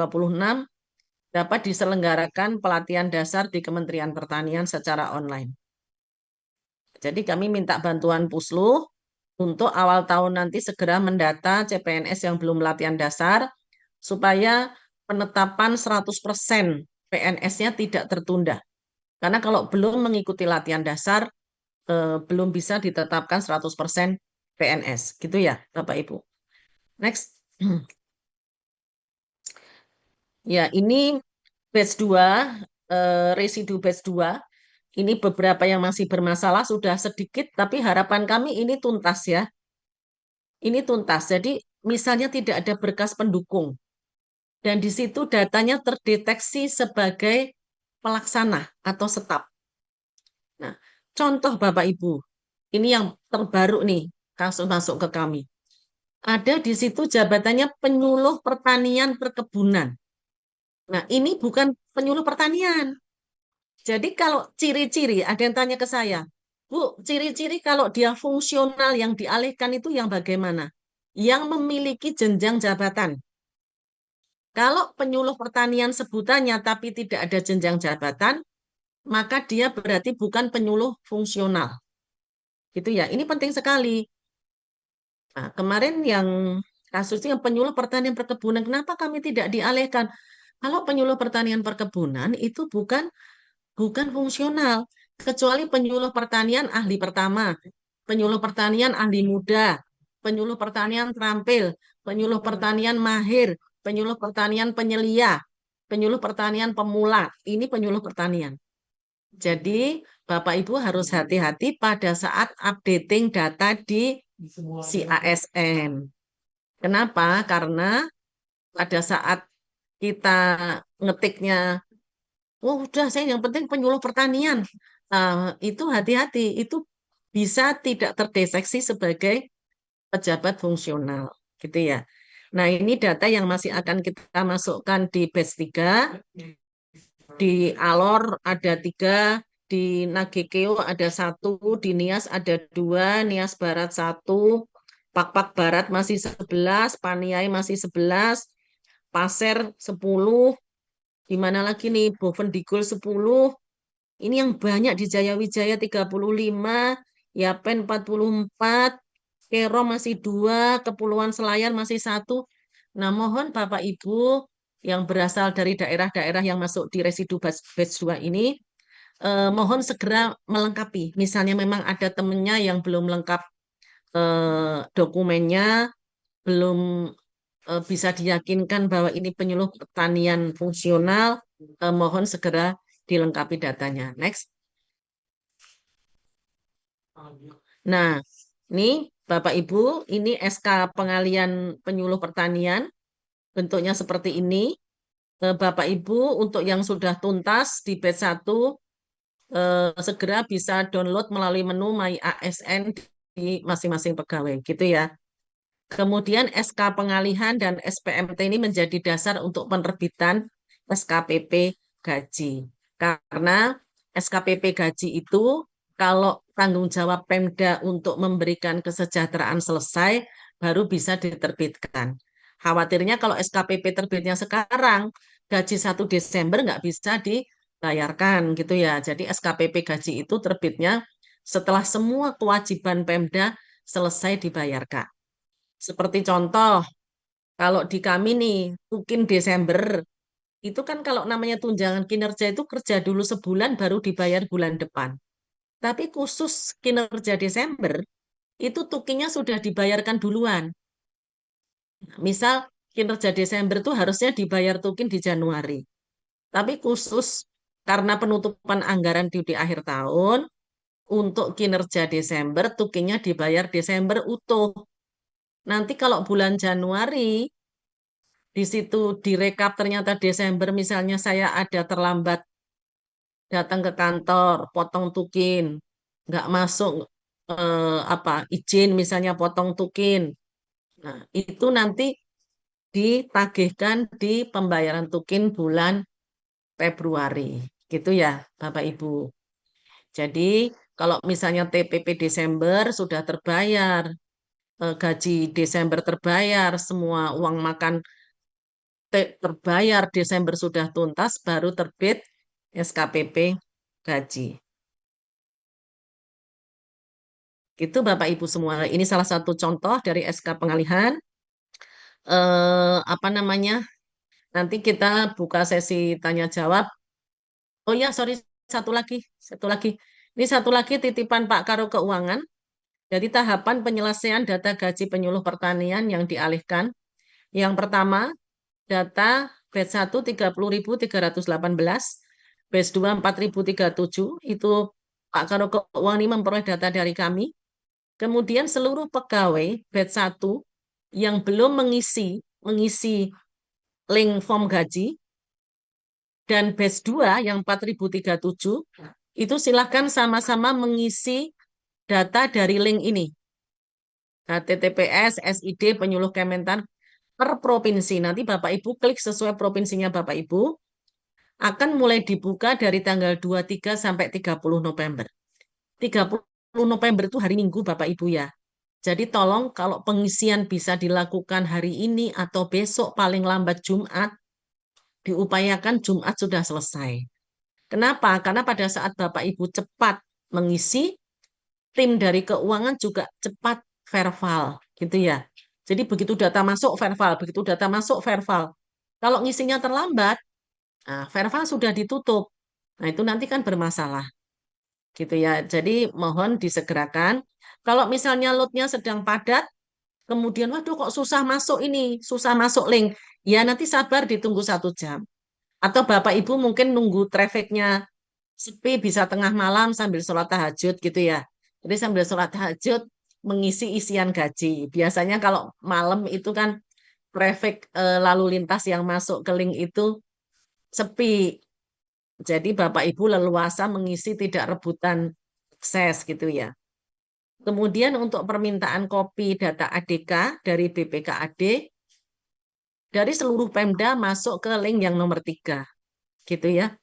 dapat diselenggarakan pelatihan dasar di Kementerian Pertanian secara online. Jadi kami minta bantuan Puslu untuk awal tahun nanti segera mendata CPNS yang belum latihan dasar supaya penetapan 100% PNS-nya tidak tertunda. Karena kalau belum mengikuti latihan dasar, belum bisa ditetapkan 100% PNS. Gitu ya, Bapak Ibu. Next. Ya, ini batch 2, residu batch 2. Ini beberapa yang masih bermasalah, sudah sedikit, tapi harapan kami ini tuntas ya. Ini tuntas, jadi misalnya tidak ada berkas pendukung. Dan di situ datanya terdeteksi sebagai pelaksana atau staf. Nah, contoh Bapak Ibu, ini yang terbaru nih, kasus masuk ke kami. Ada di situ jabatannya penyuluh pertanian perkebunan. Nah, ini bukan penyuluh pertanian. Jadi kalau ciri-ciri, ada yang tanya ke saya, Bu, ciri-ciri kalau dia fungsional yang dialihkan itu yang bagaimana? Yang memiliki jenjang jabatan. Kalau penyuluh pertanian sebutannya tapi tidak ada jenjang jabatan, maka dia berarti bukan penyuluh fungsional. Gitu ya, ini penting sekali. Nah, kemarin yang Kasusnya penyuluh pertanian perkebunan, kenapa kami tidak dialihkan? Kalau penyuluh pertanian perkebunan itu bukan fungsional, kecuali penyuluh pertanian ahli pertama, penyuluh pertanian ahli muda, penyuluh pertanian terampil, penyuluh pertanian mahir, penyuluh pertanian penyelia, penyuluh pertanian pemula. Ini penyuluh pertanian. Jadi Bapak Ibu harus hati-hati pada saat updating data di si ASN. Kenapa? Karena pada saat kita ngetiknya, oh udah saya yang penting penyuluh pertanian, itu hati-hati, itu bisa tidak terdeteksi sebagai pejabat fungsional, gitu ya. Nah ini data yang masih akan kita masukkan di batch 3, di Alor ada 3, di Nagekeo ada 1, di Nias ada 2, Nias Barat 1, Pak Barat masih 11, Paniai masih 11, Pasir 10, di mana lagi nih Bovendigul 10. Ini yang banyak di Jaya Wijaya 35, Yapen 44, Kero masih 2, Kepulauan Selayar masih 1. Nah, mohon Bapak Ibu yang berasal dari daerah-daerah yang masuk di residu batch 2 ini, mohon segera melengkapi. Misalnya memang ada temennya yang belum lengkap dokumennya, belum bisa diyakinkan bahwa ini penyuluh pertanian fungsional, mohon segera dilengkapi datanya. Next. Nah, ini Bapak Ibu, ini SK pengalian penyuluh pertanian, bentuknya seperti ini. Bapak Ibu, untuk yang sudah tuntas di batch 1, segera bisa download melalui menu My ASN di masing-masing pegawai, gitu ya. Kemudian SK pengalihan dan SPMT ini menjadi dasar untuk penerbitan SKPP gaji. Karena SKPP gaji itu kalau tanggung jawab Pemda untuk memberikan kesejahteraan selesai, baru bisa diterbitkan. Khawatirnya kalau SKPP terbitnya sekarang, gaji 1 Desember nggak bisa dibayarkan gitu ya. Jadi SKPP gaji itu terbitnya setelah semua kewajiban Pemda selesai dibayarkan. Seperti contoh, kalau di kami nih, Tukin Desember, itu kan kalau namanya tunjangan kinerja itu kerja dulu sebulan baru dibayar bulan depan. Tapi khusus kinerja Desember, itu tukinnya sudah dibayarkan duluan. Misal kinerja Desember itu harusnya dibayar tukin di Januari. Tapi khusus karena penutupan anggaran di akhir tahun, untuk kinerja Desember, tukinnya dibayar Desember utuh. Nanti kalau bulan Januari, di situ direkap ternyata Desember misalnya saya ada terlambat datang ke kantor, potong tukin, nggak masuk izin misalnya potong tukin. Nah, itu nanti ditagihkan di pembayaran tukin bulan Februari. Gitu ya, Bapak Ibu. Jadi, kalau misalnya TPP Desember sudah terbayar, gaji Desember terbayar, semua uang makan terbayar, Desember sudah tuntas, baru terbit SKPP gaji. Itu Bapak Ibu semua. Ini salah satu contoh dari SK pengalihan. Apa namanya? Nanti kita buka sesi tanya jawab. Oh ya, sorry, satu lagi. Ini satu lagi titipan Pak Karo Keuangan. Jadi tahapan penyelesaian data gaji penyuluh pertanian yang dialihkan. Yang pertama, data batch 1 30.318, batch 2 4.037, itu Pak Karo Keuangan ini memperoleh data dari kami. Kemudian seluruh pegawai batch 1 yang belum mengisi link form gaji, dan batch 2 yang 4.037, itu silakan sama-sama mengisi data dari link ini. HTTPS, SID, penyuluh Kementan per provinsi. Nanti Bapak Ibu klik sesuai provinsinya Bapak Ibu. Akan mulai dibuka dari tanggal 23 sampai 30 November. 30 November itu hari Minggu Bapak Ibu ya. Jadi tolong kalau pengisian bisa dilakukan hari ini atau besok paling lambat Jumat, diupayakan Jumat sudah selesai. Kenapa? Karena pada saat Bapak Ibu cepat mengisi, tim dari keuangan juga cepat verbal, gitu ya. Jadi begitu data masuk verbal, begitu data masuk verbal. Kalau ngisinya terlambat, nah, verbal sudah ditutup. Nah, itu nanti kan bermasalah. Gitu ya. Jadi mohon disegerakan. Kalau misalnya loadnya sedang padat, kemudian waduh kok susah masuk ini, susah masuk link. Ya nanti sabar ditunggu 1 jam. Atau Bapak Ibu mungkin nunggu trafficnya sepi bisa tengah malam sambil sholat tahajud gitu ya. Jadi sambil sholat tahajud mengisi isian gaji. Biasanya kalau malam itu kan traffic lalu lintas yang masuk ke link itu sepi. Jadi Bapak Ibu leluasa mengisi tidak rebutan akses gitu ya. Kemudian untuk permintaan kopi data ADK dari BPKAD, dari seluruh Pemda masuk ke link yang nomor 3. Gitu ya.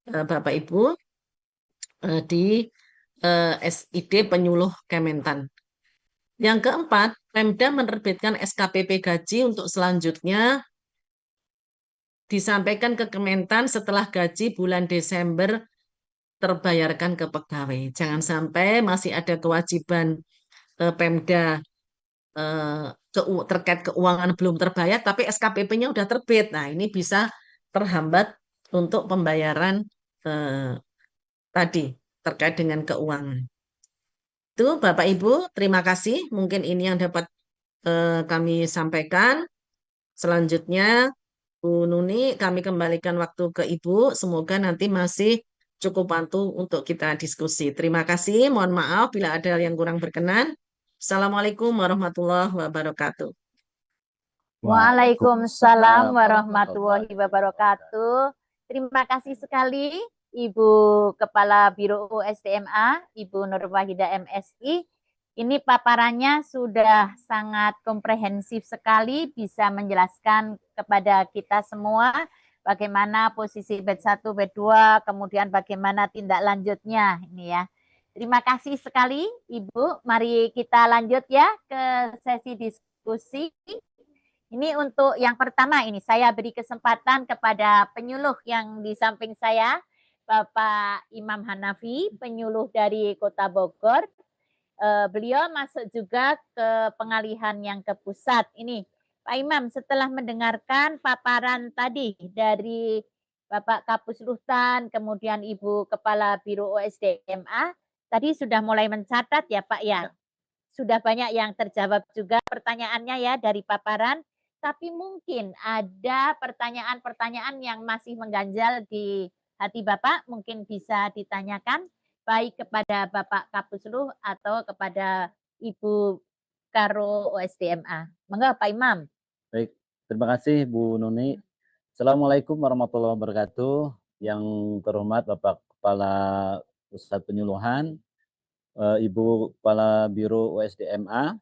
Bapak Ibu di SID penyuluh Kementan. Yang keempat, Pemda menerbitkan SKPP gaji untuk selanjutnya disampaikan ke Kementan setelah gaji bulan Desember terbayarkan ke pegawai. Jangan sampai masih ada kewajiban Pemda terkait keuangan belum terbayar, tapi SKPP-nya udah terbit. Nah, ini bisa terhambat untuk pembayaran tadi terkait dengan keuangan. Itu Bapak Ibu, terima kasih. Mungkin ini yang dapat kami sampaikan. Selanjutnya, Bu Nuni, kami kembalikan waktu ke Ibu. Semoga nanti masih cukup bantu untuk kita diskusi. Terima kasih. Mohon maaf bila ada yang kurang berkenan. Assalamualaikum warahmatullahi wabarakatuh. Waalaikumsalam warahmatullahi wabarakatuh. Terima kasih sekali Ibu Kepala Biro USDMA, Ibu Nur Wahidah MSI. Ini paparannya sudah sangat komprehensif sekali, bisa menjelaskan kepada kita semua bagaimana posisi batch 1, batch 2, kemudian bagaimana tindak lanjutnya ini ya. Terima kasih sekali Ibu. Mari kita lanjut ya ke sesi diskusi. Ini untuk yang pertama ini saya beri kesempatan kepada penyuluh yang di samping saya, Bapak Imam Hanafi, penyuluh dari Kota Bogor. Beliau masuk juga ke pengalihan yang ke pusat. Ini Pak Imam, setelah mendengarkan paparan tadi dari Bapak Kapus Ruhtan, kemudian Ibu Kepala Biro OSDMA, tadi sudah mulai mencatat ya Pak ya. Sudah banyak yang terjawab juga pertanyaannya ya dari paparan. Tapi mungkin ada pertanyaan-pertanyaan yang masih mengganjal di hati Bapak, mungkin bisa ditanyakan baik kepada Bapak Kapusruh atau kepada Ibu Karo OSDMA. Monggo Pak Imam. Baik, terima kasih Bu Nuni. Assalamualaikum warahmatullahi wabarakatuh. Yang terhormat Bapak Kepala Pusat Penyuluhan, Ibu Kepala Biro USDMA,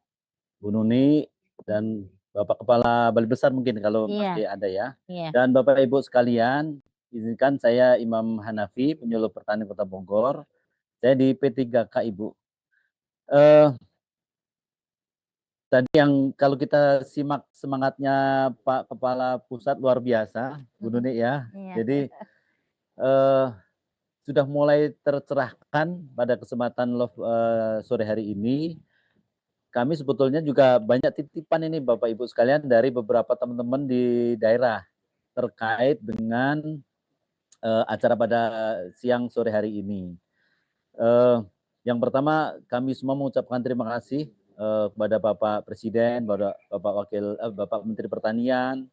Bu Nuni, dan Bapak Kepala Balai Besar mungkin kalau masih ada ya. Dan Bapak Ibu sekalian, izinkan saya Imam Hanafi, penyuluh pertanian Kota Bogor. Saya di P3K Ibu. Tadi yang kalau kita simak semangatnya Pak Kepala Pusat luar biasa, Bu Nuni ya. Jadi sudah mulai tercerahkan pada kesempatan sore hari ini. Kami sebetulnya juga banyak titipan ini Bapak Ibu sekalian dari beberapa teman-teman di daerah terkait dengan acara pada siang sore hari ini. Yang pertama kami semua mengucapkan terima kasih kepada Bapak Presiden, Bapak Menteri Pertanian,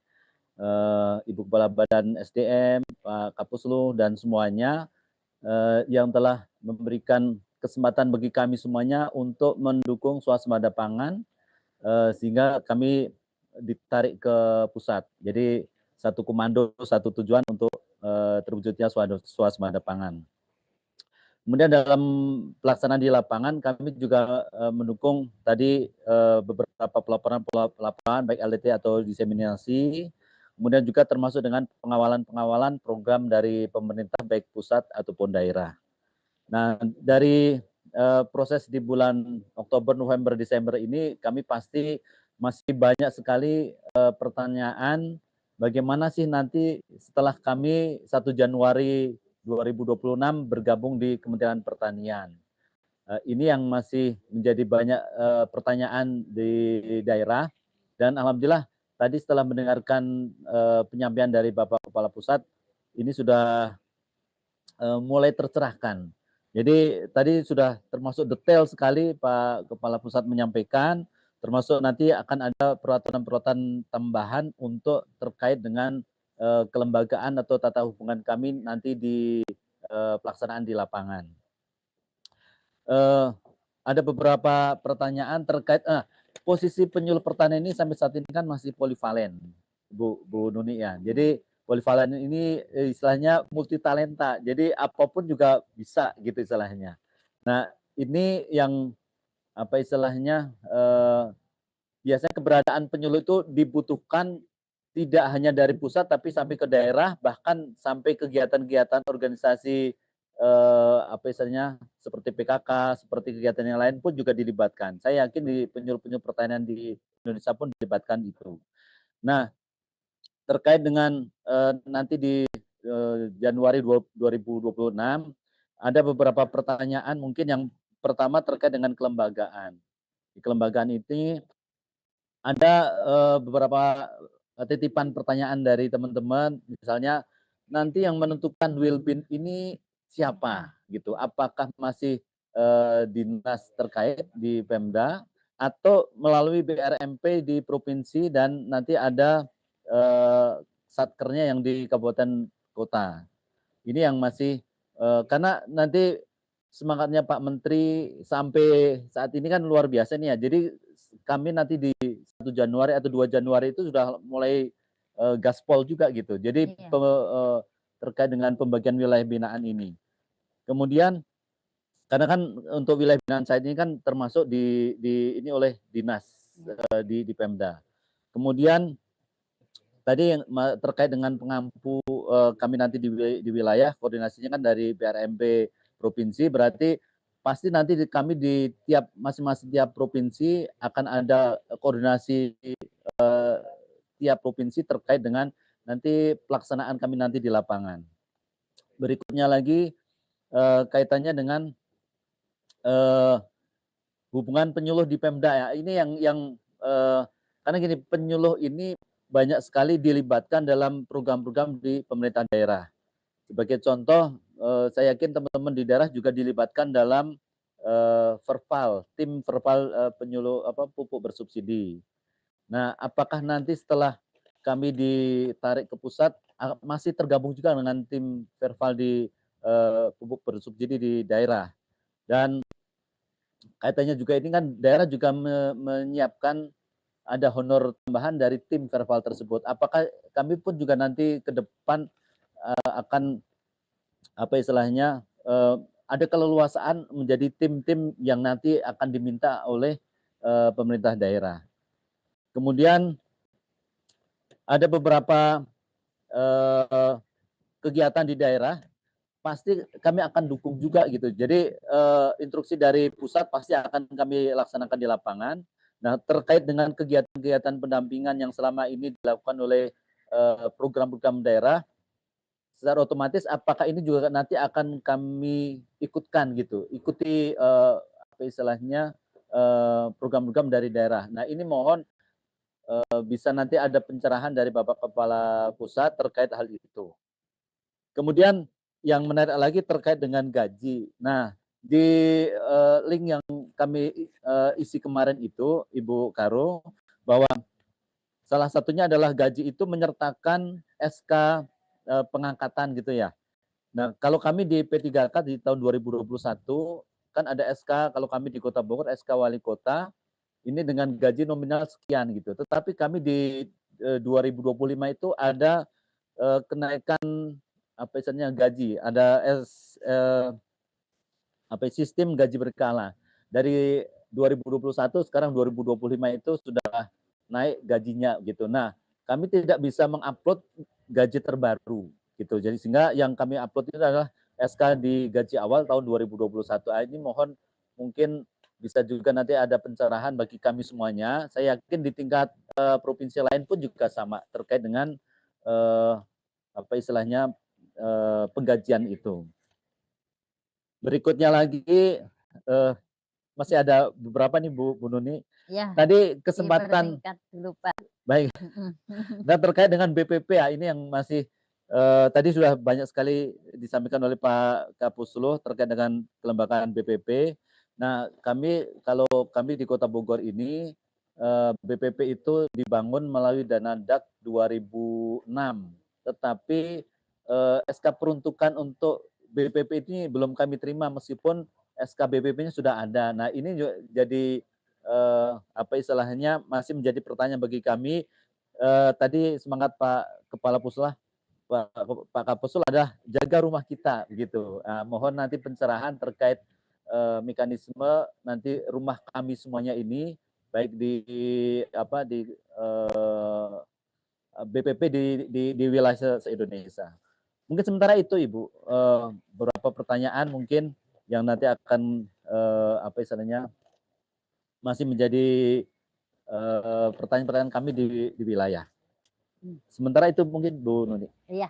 Ibu Kepala Badan SDM, Pak Kapuslu dan semuanya yang telah memberikan kesempatan bagi kami semuanya untuk mendukung swasembada pangan sehingga kami ditarik ke pusat. Jadi satu komando, satu tujuan untuk terwujudnya swasembada pangan. Kemudian dalam pelaksanaan di lapangan kami juga mendukung tadi beberapa pelaporan baik LDT atau diseminasi, kemudian juga termasuk dengan pengawalan program dari pemerintah baik pusat ataupun daerah. Nah, dari proses di bulan Oktober, November, Desember ini kami pasti masih banyak sekali pertanyaan bagaimana sih nanti setelah kami 1 Januari 2026 bergabung di Kementerian Pertanian. Ini yang masih menjadi banyak pertanyaan di daerah Dan alhamdulillah tadi setelah mendengarkan penyampaian dari Bapak Kepala Pusat, ini sudah mulai tercerahkan. Jadi tadi sudah termasuk detail sekali Pak Kepala Pusat menyampaikan, termasuk nanti akan ada peraturan-peraturan tambahan untuk terkait dengan kelembagaan atau tata hubungan kami nanti di pelaksanaan di lapangan. Ada beberapa pertanyaan terkait posisi penyuluh pertanian ini sampai saat ini kan masih polivalen, Bu Nuni ya. Jadi polivalen ini istilahnya multitalenta. Jadi apapun juga bisa gitu istilahnya. Nah, ini yang apa istilahnya biasanya keberadaan penyuluh itu dibutuhkan tidak hanya dari pusat tapi sampai ke daerah, bahkan sampai kegiatan-kegiatan organisasi apa istilahnya seperti PKK, seperti kegiatan yang lain pun juga dilibatkan. Saya yakin di penyuluh-penyuluh pertanian di Indonesia pun dilibatkan itu. Nah, terkait dengan nanti di Januari 2026 ada beberapa pertanyaan mungkin yang pertama terkait dengan kelembagaan. Di kelembagaan ini ada beberapa titipan pertanyaan dari teman-teman, misalnya nanti yang menentukan Wilbin ini siapa gitu? Apakah masih dinas terkait di Pemda atau melalui BRMP di provinsi dan nanti ada satkernya yang di kabupaten kota. Ini yang masih karena nanti semangatnya Pak Menteri sampai saat ini kan luar biasa nih ya. Jadi kami nanti di 1 Januari atau 2 Januari itu sudah mulai gaspol juga gitu. Jadi terkait dengan pembagian wilayah binaan ini. Kemudian karena kan untuk wilayah binaan saya ini kan termasuk di ini oleh dinas di Pemda. Kemudian tadi yang terkait dengan pengampu kami nanti di wilayah koordinasinya kan dari BRMP provinsi, berarti pasti nanti kami di tiap masing-masing tiap provinsi akan ada koordinasi tiap provinsi terkait dengan nanti pelaksanaan kami nanti di lapangan. Berikutnya lagi kaitannya dengan hubungan penyuluh di Pemda ya. Ini yang karena gini, penyuluh ini banyak sekali dilibatkan dalam program-program di pemerintah daerah. Sebagai contoh, saya yakin teman-teman di daerah juga dilibatkan dalam tim verbal penyuluh pupuk bersubsidi. Nah, apakah nanti setelah kami ditarik ke pusat masih tergabung juga dengan tim verbal di pupuk bersubsidi di daerah? Dan kaitannya juga ini kan daerah juga menyiapkan ada honor tambahan dari tim verbal tersebut. Apakah kami pun juga nanti ke depan akan apa istilahnya ada keleluasaan menjadi tim-tim yang nanti akan diminta oleh pemerintah daerah. Kemudian ada beberapa kegiatan di daerah pasti kami akan dukung juga gitu. Jadi instruksi dari pusat pasti akan kami laksanakan di lapangan. Nah, terkait dengan kegiatan-kegiatan pendampingan yang selama ini dilakukan oleh program-program daerah, secara otomatis apakah ini juga nanti akan kami ikutkan gitu, ikuti apa istilahnya program-program dari daerah. Nah, ini mohon bisa nanti ada pencerahan dari Bapak Kepala Pusat terkait hal itu. Kemudian yang menarik lagi terkait dengan gaji. Nah, di link yang kami isi kemarin itu, Ibu Karo, bahwa salah satunya adalah gaji itu menyertakan SK pengangkatan gitu ya. Nah, kalau kami di P3K di tahun 2021 kan ada SK, kalau kami di Kota Bogor SK Wali Kota ini dengan gaji nominal sekian gitu. Tetapi kami di 2025 itu ada kenaikan apa istilahnya gaji, ada sistem gaji berkala. Dari 2021 sekarang 2025 itu sudah naik gajinya gitu. Nah, kami tidak bisa mengupload gaji terbaru gitu. Jadi sehingga yang kami upload itu adalah SK di gaji awal tahun 2021. Ini mohon mungkin bisa juga nanti ada pencerahan bagi kami semuanya. Saya yakin di tingkat provinsi lain pun juga sama terkait dengan apa istilahnya penggajian itu. Berikutnya lagi masih ada beberapa nih Bu Nuni. Ya, Tadi kesempatan dipersingkat dulu Pak. baik. Dan terkait dengan BPP ya, ini yang masih tadi sudah banyak sekali disampaikan oleh Pak Kapuslo terkait dengan kelembagaan BPP. Nah, kalau kami di Kota Bogor ini BPP itu dibangun melalui dana DAK 2006, tetapi SK peruntukan untuk BPP ini belum kami terima meskipun SK BPP-nya sudah ada. Nah, ini jadi apa istilahnya masih menjadi pertanyaan bagi kami. Tadi semangat Pak Kepala Puslah, Pak Kapusul adalah jaga rumah kita begitu. Mohon nanti pencerahan terkait mekanisme nanti rumah kami semuanya ini baik di BPP di wilayah se-Indonesia. Mungkin sementara itu Ibu, beberapa pertanyaan mungkin yang nanti akan apa istilahnya masih menjadi pertanyaan-pertanyaan kami di wilayah. Sementara itu mungkin Bu Nuni. Iya.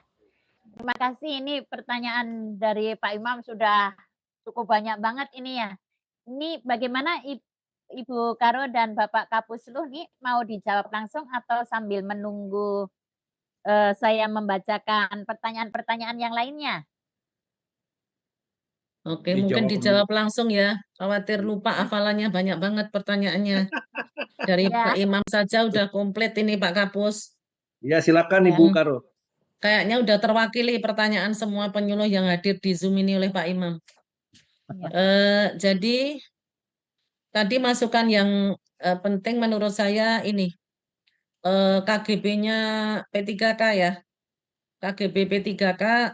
Terima kasih. Ini pertanyaan dari Pak Imam sudah cukup banyak banget ini ya. Ini bagaimana Ibu Karo dan Bapak Kapusluh nih mau dijawab langsung atau sambil menunggu saya membacakan pertanyaan-pertanyaan yang lainnya? Oke, mungkin dijawab langsung ya. Khawatir lupa hafalannya banyak banget pertanyaannya. Dari Ya. Pak Imam saja udah komplit ini Pak Kapus. Ya, silakan Ibu Karo. Kayaknya udah terwakili pertanyaan semua penyuluh yang hadir di Zoom ini oleh Pak Imam. Jadi tadi masukan yang penting menurut saya ini KGB-nya P3K ya. KGB P3K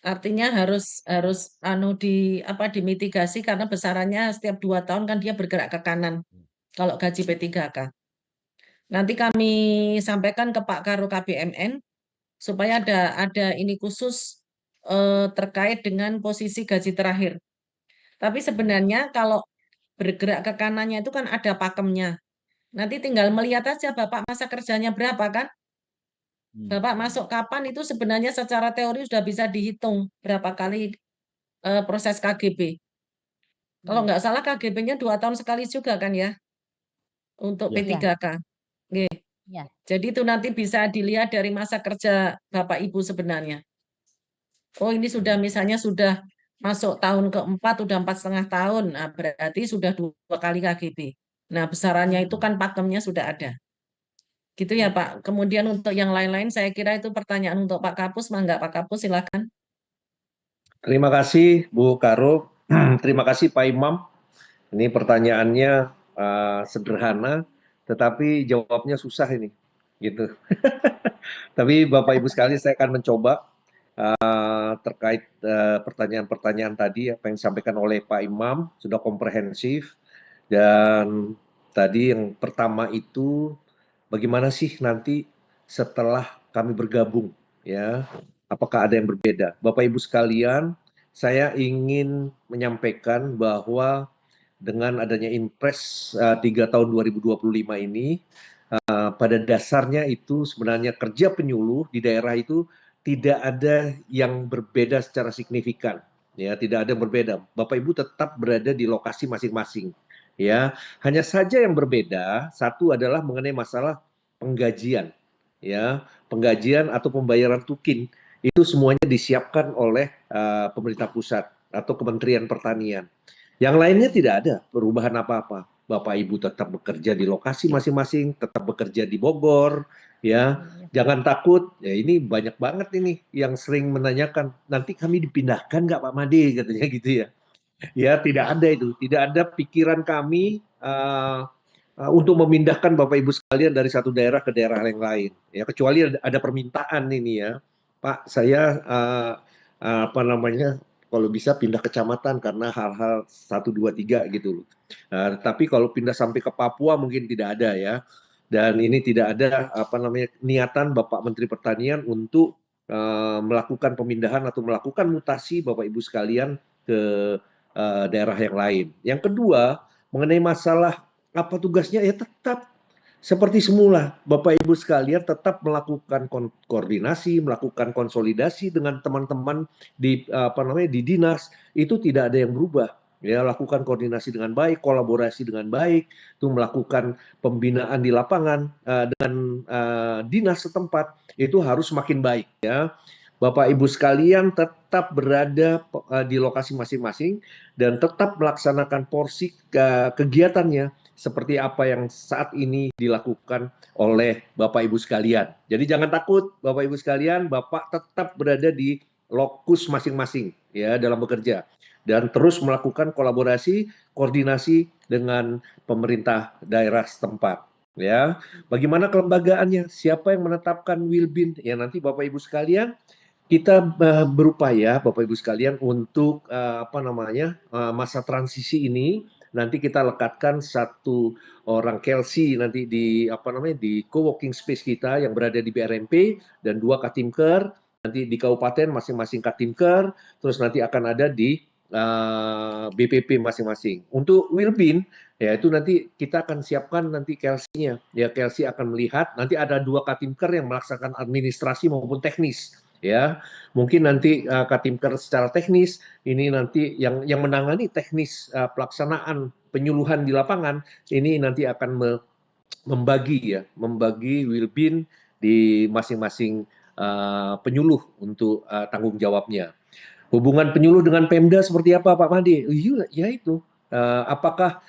artinya harus dimitigasi karena besarannya setiap 2 tahun kan dia bergerak ke kanan kalau gaji P3K. Nanti kami sampaikan ke Pak Karo KBMN supaya ada ini khusus terkait dengan posisi gaji terakhir. Tapi sebenarnya kalau bergerak ke kanannya itu kan ada pakemnya. Nanti tinggal melihat aja Bapak masa kerjanya berapa kan? Bapak masuk kapan itu sebenarnya secara teori sudah bisa dihitung berapa kali proses KGB. Kalau nggak salah KGB-nya 2 tahun sekali juga kan ya? Untuk P3K. Ya. Jadi itu nanti bisa dilihat dari masa kerja Bapak Ibu sebenarnya. Oh ini sudah misalnya sudah masuk tahun keempat, udah 4,5 tahun. Nah, berarti sudah 2 kali KGB. Nah besarannya itu kan pakemnya sudah ada. Gitu ya Pak. Kemudian untuk yang lain-lain saya kira itu pertanyaan untuk Pak Kapus. Mangga Pak Kapus silakan. Terima kasih Bu Karo. Terima kasih Pak Imam. Ini pertanyaannya sederhana, tetapi jawabnya susah ini, gitu. Tapi Bapak Ibu sekalian, saya akan mencoba terkait pertanyaan-pertanyaan tadi apa yang disampaikan oleh Pak Imam sudah komprehensif. Dan tadi yang pertama itu bagaimana sih nanti setelah kami bergabung, ya? Apakah ada yang berbeda? Bapak Ibu sekalian, saya ingin menyampaikan bahwa dengan adanya Impres 3 tahun 2025 ini, pada dasarnya itu sebenarnya kerja penyuluh di daerah itu tidak ada yang berbeda secara signifikan, ya, tidak ada yang berbeda. Bapak Ibu tetap berada di lokasi masing-masing, ya. Hanya saja yang berbeda satu adalah mengenai masalah penggajian, ya, penggajian atau pembayaran tukin itu semuanya disiapkan oleh pemerintah pusat atau Kementerian Pertanian. Yang lainnya tidak ada perubahan apa-apa. Bapak Ibu tetap bekerja di lokasi masing-masing, tetap bekerja di Bogor, ya. Jangan takut. Ya ini banyak banget ini yang sering menanyakan, nanti kami dipindahkan nggak Pak Made, katanya gitu ya. Ya tidak ada itu, tidak ada pikiran kami untuk memindahkan Bapak Ibu sekalian dari satu daerah ke daerah yang lain. Ya kecuali ada permintaan ini ya, Pak saya apa namanya, kalau bisa pindah kecamatan karena hal-hal 1, 2, 3 gitu loh. Tapi kalau pindah sampai ke Papua mungkin tidak ada ya. Dan ini tidak ada apa namanya niatan Bapak Menteri Pertanian untuk melakukan pemindahan atau melakukan mutasi Bapak Ibu sekalian ke daerah yang lain. Yang kedua, mengenai masalah apa tugasnya, ya tetap seperti semula, Bapak Ibu sekalian tetap melakukan koordinasi, melakukan konsolidasi dengan teman-teman di apa namanya di dinas, itu tidak ada yang berubah, ya, lakukan koordinasi dengan baik, kolaborasi dengan baik, itu melakukan pembinaan di lapangan dengan dinas setempat, itu harus semakin baik ya. Bapak Ibu sekalian tetap berada di lokasi masing-masing dan tetap melaksanakan porsi kegiatannya seperti apa yang saat ini dilakukan oleh Bapak Ibu sekalian. Jadi jangan takut Bapak Ibu sekalian, Bapak tetap berada di lokus masing-masing ya dalam bekerja dan terus melakukan kolaborasi, koordinasi dengan pemerintah daerah setempat. Ya, bagaimana kelembagaannya? Siapa yang menetapkan Wilbin? Ya nanti Bapak Ibu sekalian, kita berupaya Bapak Ibu sekalian untuk masa transisi ini nanti kita lekatkan satu orang Kelsey nanti di di co-working space kita yang berada di BRMP dan 2 Katimker nanti di kabupaten masing-masing Katimker, terus nanti akan ada di BPP masing-masing. Untuk Wilbin ya itu nanti kita akan siapkan nanti Kelsey-nya. Ya Kelsey akan melihat nanti ada 2 Katimker yang melaksanakan administrasi maupun teknis. Ya, mungkin nanti Katimker secara teknis ini nanti yang menangani teknis pelaksanaan penyuluhan di lapangan ini nanti akan membagi Wilbin di masing-masing penyuluh untuk tanggung jawabnya. Hubungan penyuluh dengan Pemda seperti apa Pak Made? Ya itu. Apakah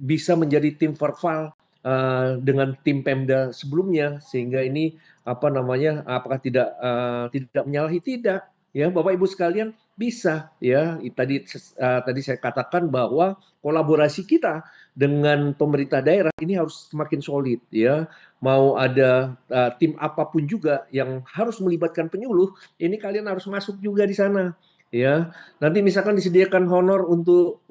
bisa menjadi tim Verval dengan tim Pemda sebelumnya sehingga ini apakah tidak menyalahi? Tidak ya Bapak Ibu sekalian, bisa ya. Tadi saya katakan bahwa kolaborasi kita dengan pemerintah daerah ini harus semakin solid ya. Mau ada tim apapun juga yang harus melibatkan penyuluh, ini kalian harus masuk juga di sana ya. Nanti misalkan disediakan honor untuk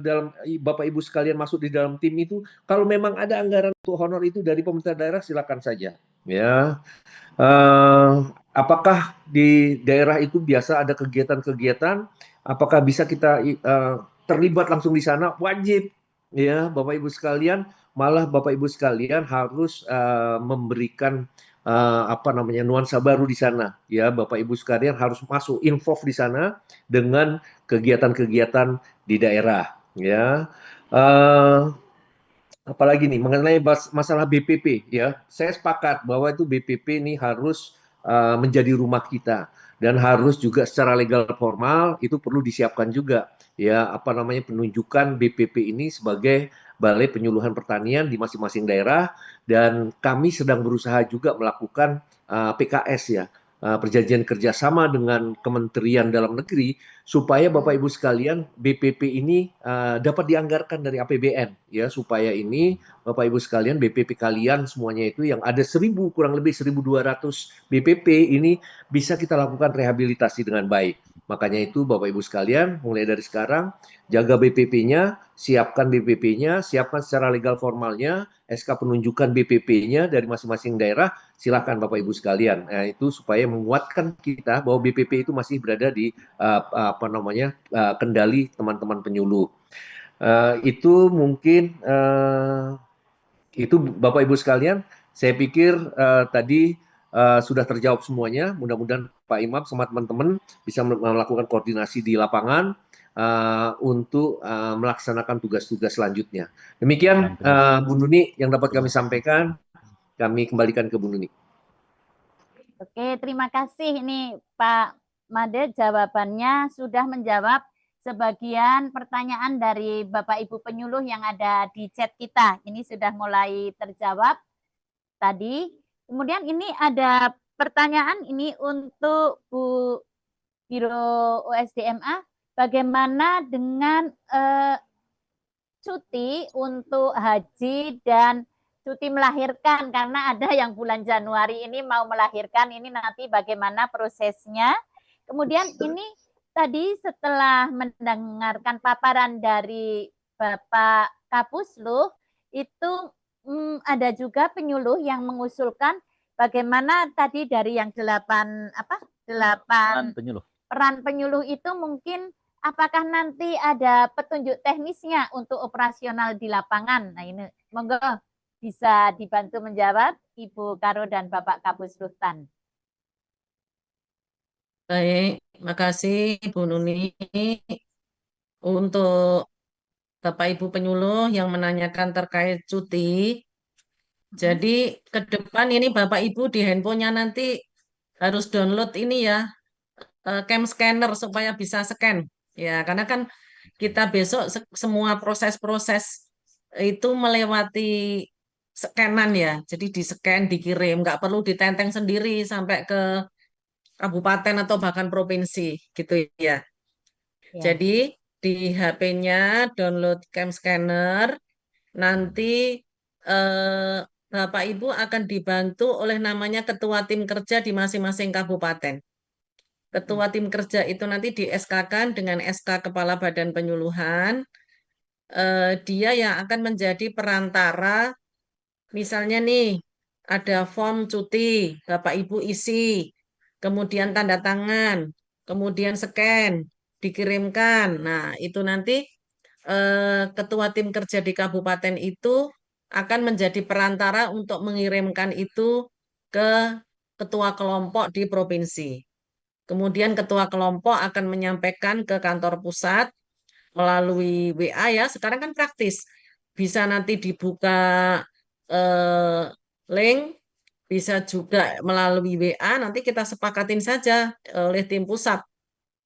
dalam Bapak Ibu sekalian masuk di dalam tim itu, kalau memang ada anggaran untuk honor itu dari pemerintah daerah silakan saja ya. Apakah di daerah itu biasa ada kegiatan-kegiatan, apakah bisa kita terlibat langsung di sana? Wajib ya Bapak Ibu sekalian. Malah Bapak Ibu sekalian harus memberikan nuansa baru di sana ya. Bapak Ibu sekalian harus masuk involve di sana dengan kegiatan-kegiatan di daerah ya. Apalagi nih mengenai masalah BPP ya, saya sepakat bahwa itu BPP ini harus menjadi rumah kita dan harus juga secara legal formal itu perlu disiapkan juga ya penunjukan BPP ini sebagai Balai Penyuluhan Pertanian di masing-masing daerah, dan kami sedang berusaha juga melakukan PKS ya, perjanjian kerjasama dengan Kementerian Dalam Negeri supaya Bapak Ibu sekalian BPP ini dapat dianggarkan dari APBN ya, supaya ini Bapak Ibu sekalian BPP kalian semuanya itu yang ada kurang lebih 1.200 BPP ini bisa kita lakukan rehabilitasi dengan baik. Makanya itu Bapak Ibu sekalian mulai dari sekarang jaga BPP-nya, siapkan BPP-nya, siapkan secara legal formalnya, SK penunjukan BPP-nya dari masing-masing daerah, silakan Bapak Ibu sekalian. Nah, itu supaya menguatkan kita bahwa BPP itu masih berada di kendali teman-teman penyuluh. Itu mungkin itu Bapak Ibu sekalian, saya pikir tadi sudah terjawab semuanya. Mudah-mudahan Pak Imam sama teman-teman bisa melakukan koordinasi di lapangan untuk melaksanakan tugas-tugas selanjutnya. Demikian Bu Nuni yang dapat kami sampaikan. Kami kembalikan ke Bu Nuni. Oke, terima kasih. Ini Pak Made jawabannya sudah menjawab sebagian pertanyaan dari Bapak Ibu penyuluh yang ada di chat kita. Ini sudah mulai terjawab tadi. Kemudian ini ada pertanyaan ini untuk Bu Biro USDMA. Bagaimana dengan cuti untuk haji dan cuti melahirkan, karena ada yang bulan Januari ini mau melahirkan, ini nanti bagaimana prosesnya. Kemudian ini tadi setelah mendengarkan paparan dari Bapak Kapusluh, itu ada juga penyuluh yang mengusulkan bagaimana tadi dari yang 8 peran penyuluh itu mungkin apakah nanti ada petunjuk teknisnya untuk operasional di lapangan. Nah ini monggo bisa dibantu menjawab Ibu Karo dan Bapak Kapusluh Tan. Baik, makasih Bu Nuni. untuk Bapak Ibu penyuluh yang menanyakan terkait cuti. Jadi ke depan ini Bapak Ibu di handphonenya nanti harus download ini ya, cam scanner supaya bisa scan. Ya, karena kan kita besok semua proses-proses itu melewati scanan ya. Jadi di-scan, dikirim, nggak perlu ditenteng sendiri sampai ke kabupaten atau bahkan provinsi gitu ya. Ya. Jadi di HP-nya download cam scanner, nanti eh, Bapak Ibu akan dibantu oleh namanya ketua tim kerja di masing-masing kabupaten. Ketua tim kerja itu nanti di SK-kan dengan SK Kepala Badan Penyuluhan. Dia yang akan menjadi perantara, misalnya nih, ada form cuti, Bapak Ibu isi, kemudian tanda tangan, kemudian scan, dikirimkan. Nah, itu nanti ketua tim kerja di kabupaten itu akan menjadi perantara untuk mengirimkan itu ke ketua kelompok di provinsi. Kemudian ketua kelompok akan menyampaikan ke kantor pusat melalui WA ya. Sekarang kan praktis. Bisa nanti dibuka eh, link, bisa juga melalui WA, nanti kita sepakatin saja oleh tim pusat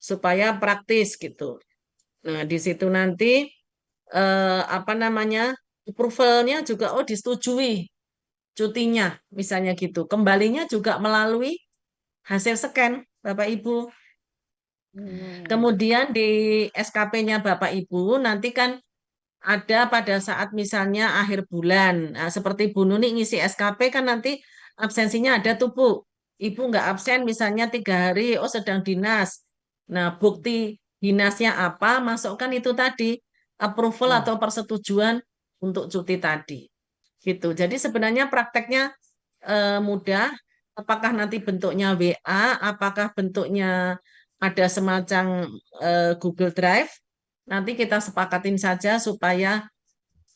supaya praktis gitu. Nah, di situ nanti apa namanya? Approval-nya juga disetujui cutinya misalnya gitu. Kembalinya juga melalui hasil scan Bapak Ibu. Kemudian di SKP-nya Bapak Ibu nanti kan ada pada saat misalnya akhir bulan. Nah, seperti Bu Nuni ngisi SKP kan nanti absensinya ada tuh Bu. Ibu nggak absen misalnya 3 hari, oh sedang dinas. Nah, bukti dinasnya apa, masukkan itu tadi, approval atau persetujuan untuk cuti tadi. Gitu. Jadi sebenarnya prakteknya mudah. Apakah nanti bentuknya WA, apakah bentuknya ada semacam Google Drive, nanti kita sepakatin saja supaya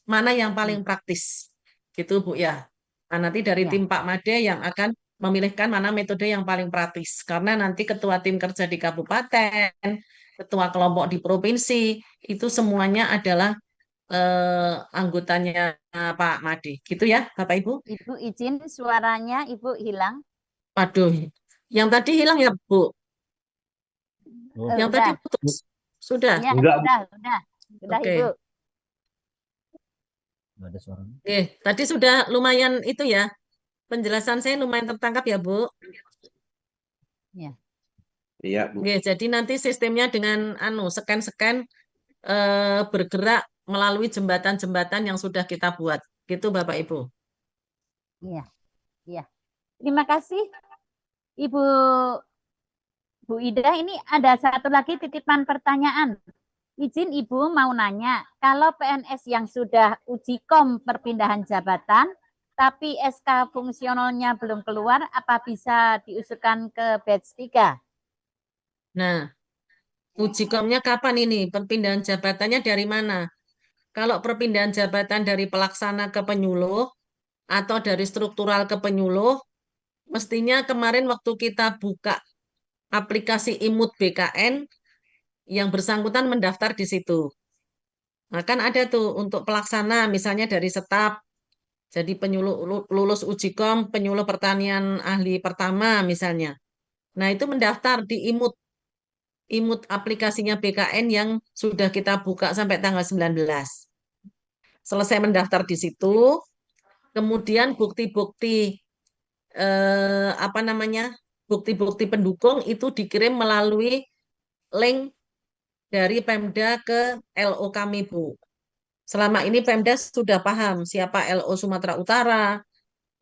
mana yang paling praktis. Gitu Bu ya. Nah, nanti dari Ya. tim Pak Made yang akan memilihkan mana metode yang paling praktis. Karena nanti ketua tim kerja di kabupaten, ketua kelompok di provinsi, itu semuanya adalah anggotanya Pak Made. Gitu ya Bapak Ibu. Ibu izin suaranya Ibu hilang. Waduh, yang tadi hilang ya Bu? Yang tadi Udah. putus. Sudah. Ya, Enggak, udah Oke. Ibu. Nggak ada suaranya. Oke, tadi sudah lumayan itu ya. Penjelasan saya lumayan tertangkap ya, Bu. iya Bu. Oke, jadi nanti sistemnya dengan scan-scan bergerak melalui jembatan-jembatan yang sudah kita buat. Gitu Bapak Ibu. Iya. Terima kasih Ibu Bu Ida. Ini ada satu lagi titipan pertanyaan. Izin Ibu mau nanya, kalau PNS yang sudah uji kom perpindahan jabatan, tapi SK fungsionalnya belum keluar, apa bisa diusulkan ke batch 3? Nah, uji komnya kapan ini? Perpindahan jabatannya dari mana? Kalau perpindahan jabatan dari pelaksana ke penyuluh atau dari struktural ke penyuluh, mestinya kemarin waktu kita buka aplikasi Imut BKN, yang bersangkutan mendaftar di situ. Nah, kan ada tuh untuk pelaksana, misalnya dari staf, jadi penyuluh lulus uji kom, penyuluh pertanian ahli pertama misalnya. Nah, itu mendaftar di Imut aplikasinya BKN yang sudah kita buka sampai tanggal 19. Selesai mendaftar di situ, kemudian bukti-bukti apa namanya? Bukti-bukti pendukung itu dikirim melalui link dari Pemda ke LO kami, Bu. Selama ini Pemda sudah paham siapa LO Sumatera Utara,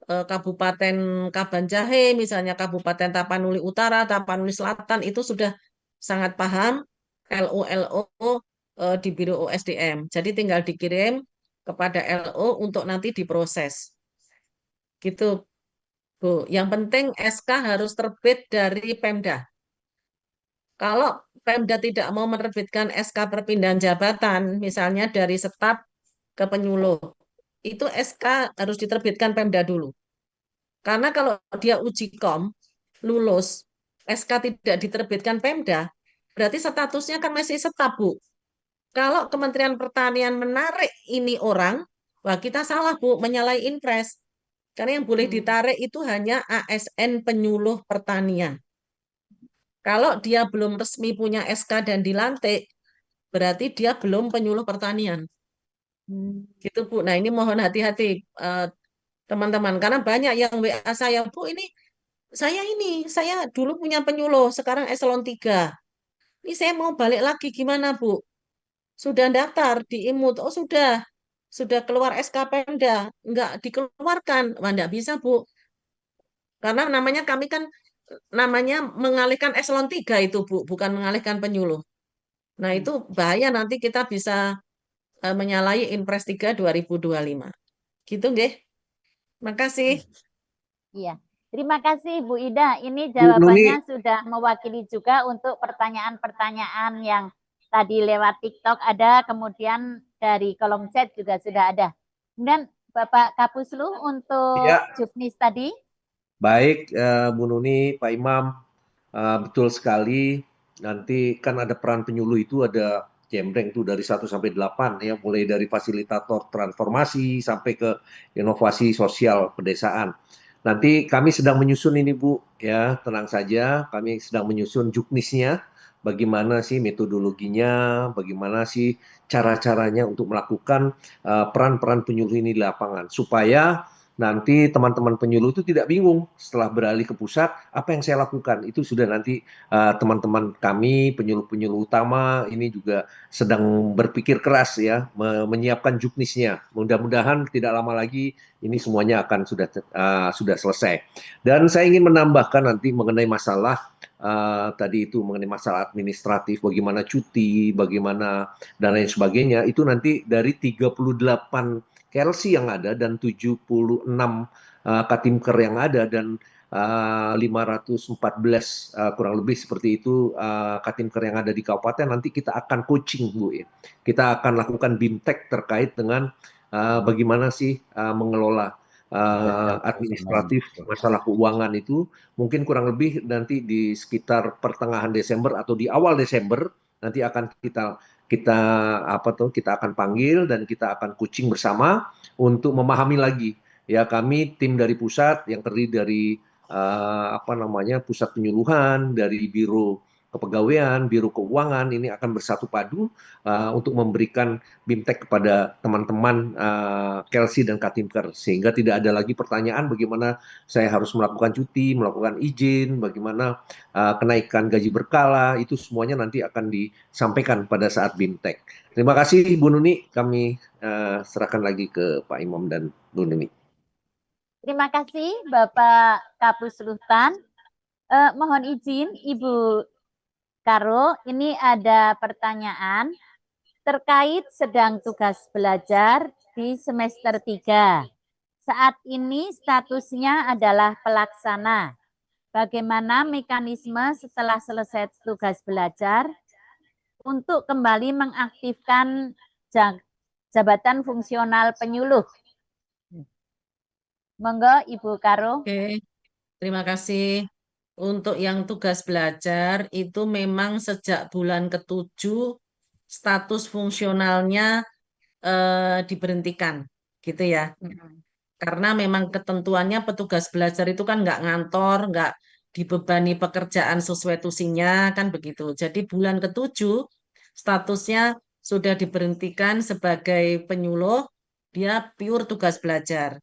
Kabupaten Kabanjahe, misalnya Kabupaten Tapanuli Utara, Tapanuli Selatan, itu sudah sangat paham LO-LO di Biro OSDM. Jadi tinggal dikirim kepada LO untuk nanti diproses. Gitu, Bu. Yang penting SK harus terbit dari Pemda. Kalau Pemda tidak mau menerbitkan SK perpindahan jabatan, misalnya dari staf ke penyuluh, itu SK harus diterbitkan Pemda dulu. Karena kalau dia uji kom, lulus, SK tidak diterbitkan Pemda, berarti statusnya kan masih staf, Bu. Kalau Kementerian Pertanian menarik ini orang, wah kita salah Bu, menyalahi Inpres. Karena yang boleh ditarik itu hanya ASN penyuluh pertanian. Kalau dia belum resmi punya SK dan dilantik, berarti dia belum penyuluh pertanian. Gitu Bu. Nah ini mohon hati-hati teman-teman, karena banyak yang WA saya, Bu saya dulu punya penyuluh, sekarang eselon 3. Ini saya mau balik lagi gimana Bu? Sudah daftar di IMUT, oh sudah keluar SK Pemda, enggak dikeluarkan. Wah, enggak bisa Bu, karena kami kan namanya mengalihkan eselon 3 itu Bu, bukan mengalihkan penyuluh. Nah itu bahaya, nanti kita bisa menyalahi Inpres 3 2025. Gitu nggih. Makasih. Iya. Terima kasih Bu Ida. Ini Bu jawabannya Nuni, sudah mewakili juga untuk pertanyaan-pertanyaan yang tadi lewat TikTok ada, kemudian dari kolom chat juga sudah ada. Kemudian Bapak Kapuslu untuk ya, juknis tadi. baik Bu Nuni, Pak Imam, betul sekali. Nanti kan ada peran penyuluh itu ada jembreng tuh dari 1 sampai 8 ya, mulai dari fasilitator transformasi sampai ke inovasi sosial pedesaan. Nanti kami sedang menyusun ini Bu, ya tenang saja, kami sedang menyusun juknisnya, bagaimana sih metodologinya, bagaimana sih cara-caranya untuk melakukan peran-peran penyuluh ini di lapangan, supaya nanti teman-teman penyuluh itu tidak bingung setelah beralih ke pusat, apa yang saya lakukan. Itu sudah nanti teman-teman kami, penyuluh-penyuluh utama, ini juga sedang berpikir keras ya, menyiapkan juknisnya. Mudah-mudahan tidak lama lagi ini semuanya akan sudah selesai. Dan saya ingin menambahkan nanti mengenai masalah tadi itu mengenai masalah administratif, bagaimana cuti, bagaimana dan lain sebagainya, itu nanti dari 38 Kelsey yang ada dan 76 Katimker yang ada dan 514 kurang lebih seperti itu Katimker yang ada di kabupaten, nanti kita akan coaching Bu ya. Kita akan lakukan BIMTEK terkait dengan bagaimana sih mengelola administratif masalah keuangan itu, mungkin kurang lebih nanti di sekitar pertengahan Desember atau di awal Desember nanti akan kita akan panggil dan kita akan coaching bersama untuk memahami lagi ya, kami tim dari pusat yang terdiri dari pusat penyuluhan, dari biro kepegawaian, biro keuangan, ini akan bersatu padu untuk memberikan BIMTEK kepada teman-teman Kelsey dan Katimker, sehingga tidak ada lagi pertanyaan bagaimana saya harus melakukan cuti, melakukan izin, bagaimana kenaikan gaji berkala, itu semuanya nanti akan disampaikan pada saat BIMTEK. Terima kasih Bu Nuni, kami serahkan lagi ke Pak Imam dan Bu Nuni. Terima kasih Bapak Kapus Luhtan. Mohon izin Ibu Karo, ini ada pertanyaan terkait sedang tugas belajar di semester 3. Saat ini statusnya adalah pelaksana. Bagaimana mekanisme setelah selesai tugas belajar untuk kembali mengaktifkan jabatan fungsional penyuluh? Monggo Ibu Karo. Oke, terima kasih. Untuk yang tugas belajar itu memang sejak bulan ke-7 status fungsionalnya diberhentikan, gitu ya. Karena memang ketentuannya petugas belajar itu kan nggak ngantor, nggak dibebani pekerjaan sesuai tusinya, kan begitu. Jadi bulan ke-7 statusnya sudah diberhentikan sebagai penyuluh, dia pure tugas belajar.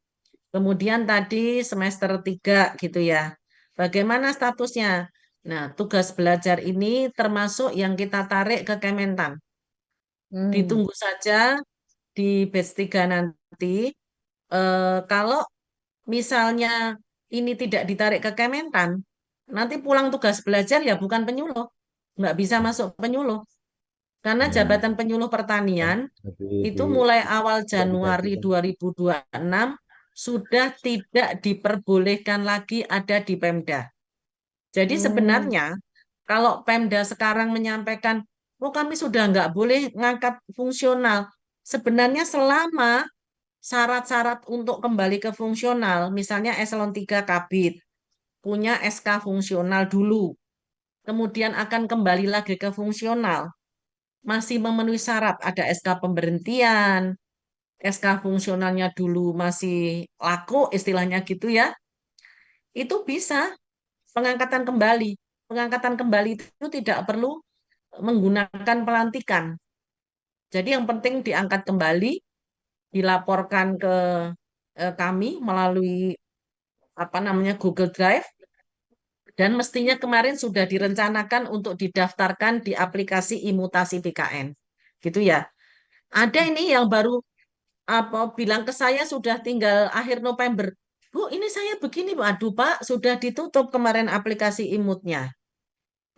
Kemudian tadi semester 3 gitu ya. Bagaimana statusnya? Nah, tugas belajar ini termasuk yang kita tarik ke Kementan. Ditunggu saja di batch 3 nanti. Kalau misalnya ini tidak ditarik ke Kementan, nanti pulang tugas belajar ya bukan penyuluh. Nggak bisa masuk penyuluh. Karena jabatan penyuluh pertanian itu mulai awal Januari 2026 sudah tidak diperbolehkan lagi ada di Pemda. Jadi sebenarnya kalau Pemda sekarang menyampaikan, oh kami sudah nggak boleh ngangkat fungsional, sebenarnya selama syarat-syarat untuk kembali ke fungsional, misalnya eselon 3 Kabid, punya SK fungsional dulu, kemudian akan kembali lagi ke fungsional, masih memenuhi syarat, ada SK pemberhentian, SK fungsionalnya dulu masih laku, istilahnya gitu ya, itu bisa pengangkatan kembali. Pengangkatan kembali itu tidak perlu menggunakan pelantikan. Jadi yang penting diangkat kembali, dilaporkan ke kami melalui Google Drive, dan mestinya kemarin sudah direncanakan untuk didaftarkan di aplikasi imutasi BKN. Gitu ya. Ada ini yang baru bilang ke saya sudah tinggal akhir November. Bu, ini saya begini, aduh Pak, sudah ditutup kemarin aplikasi imutnya.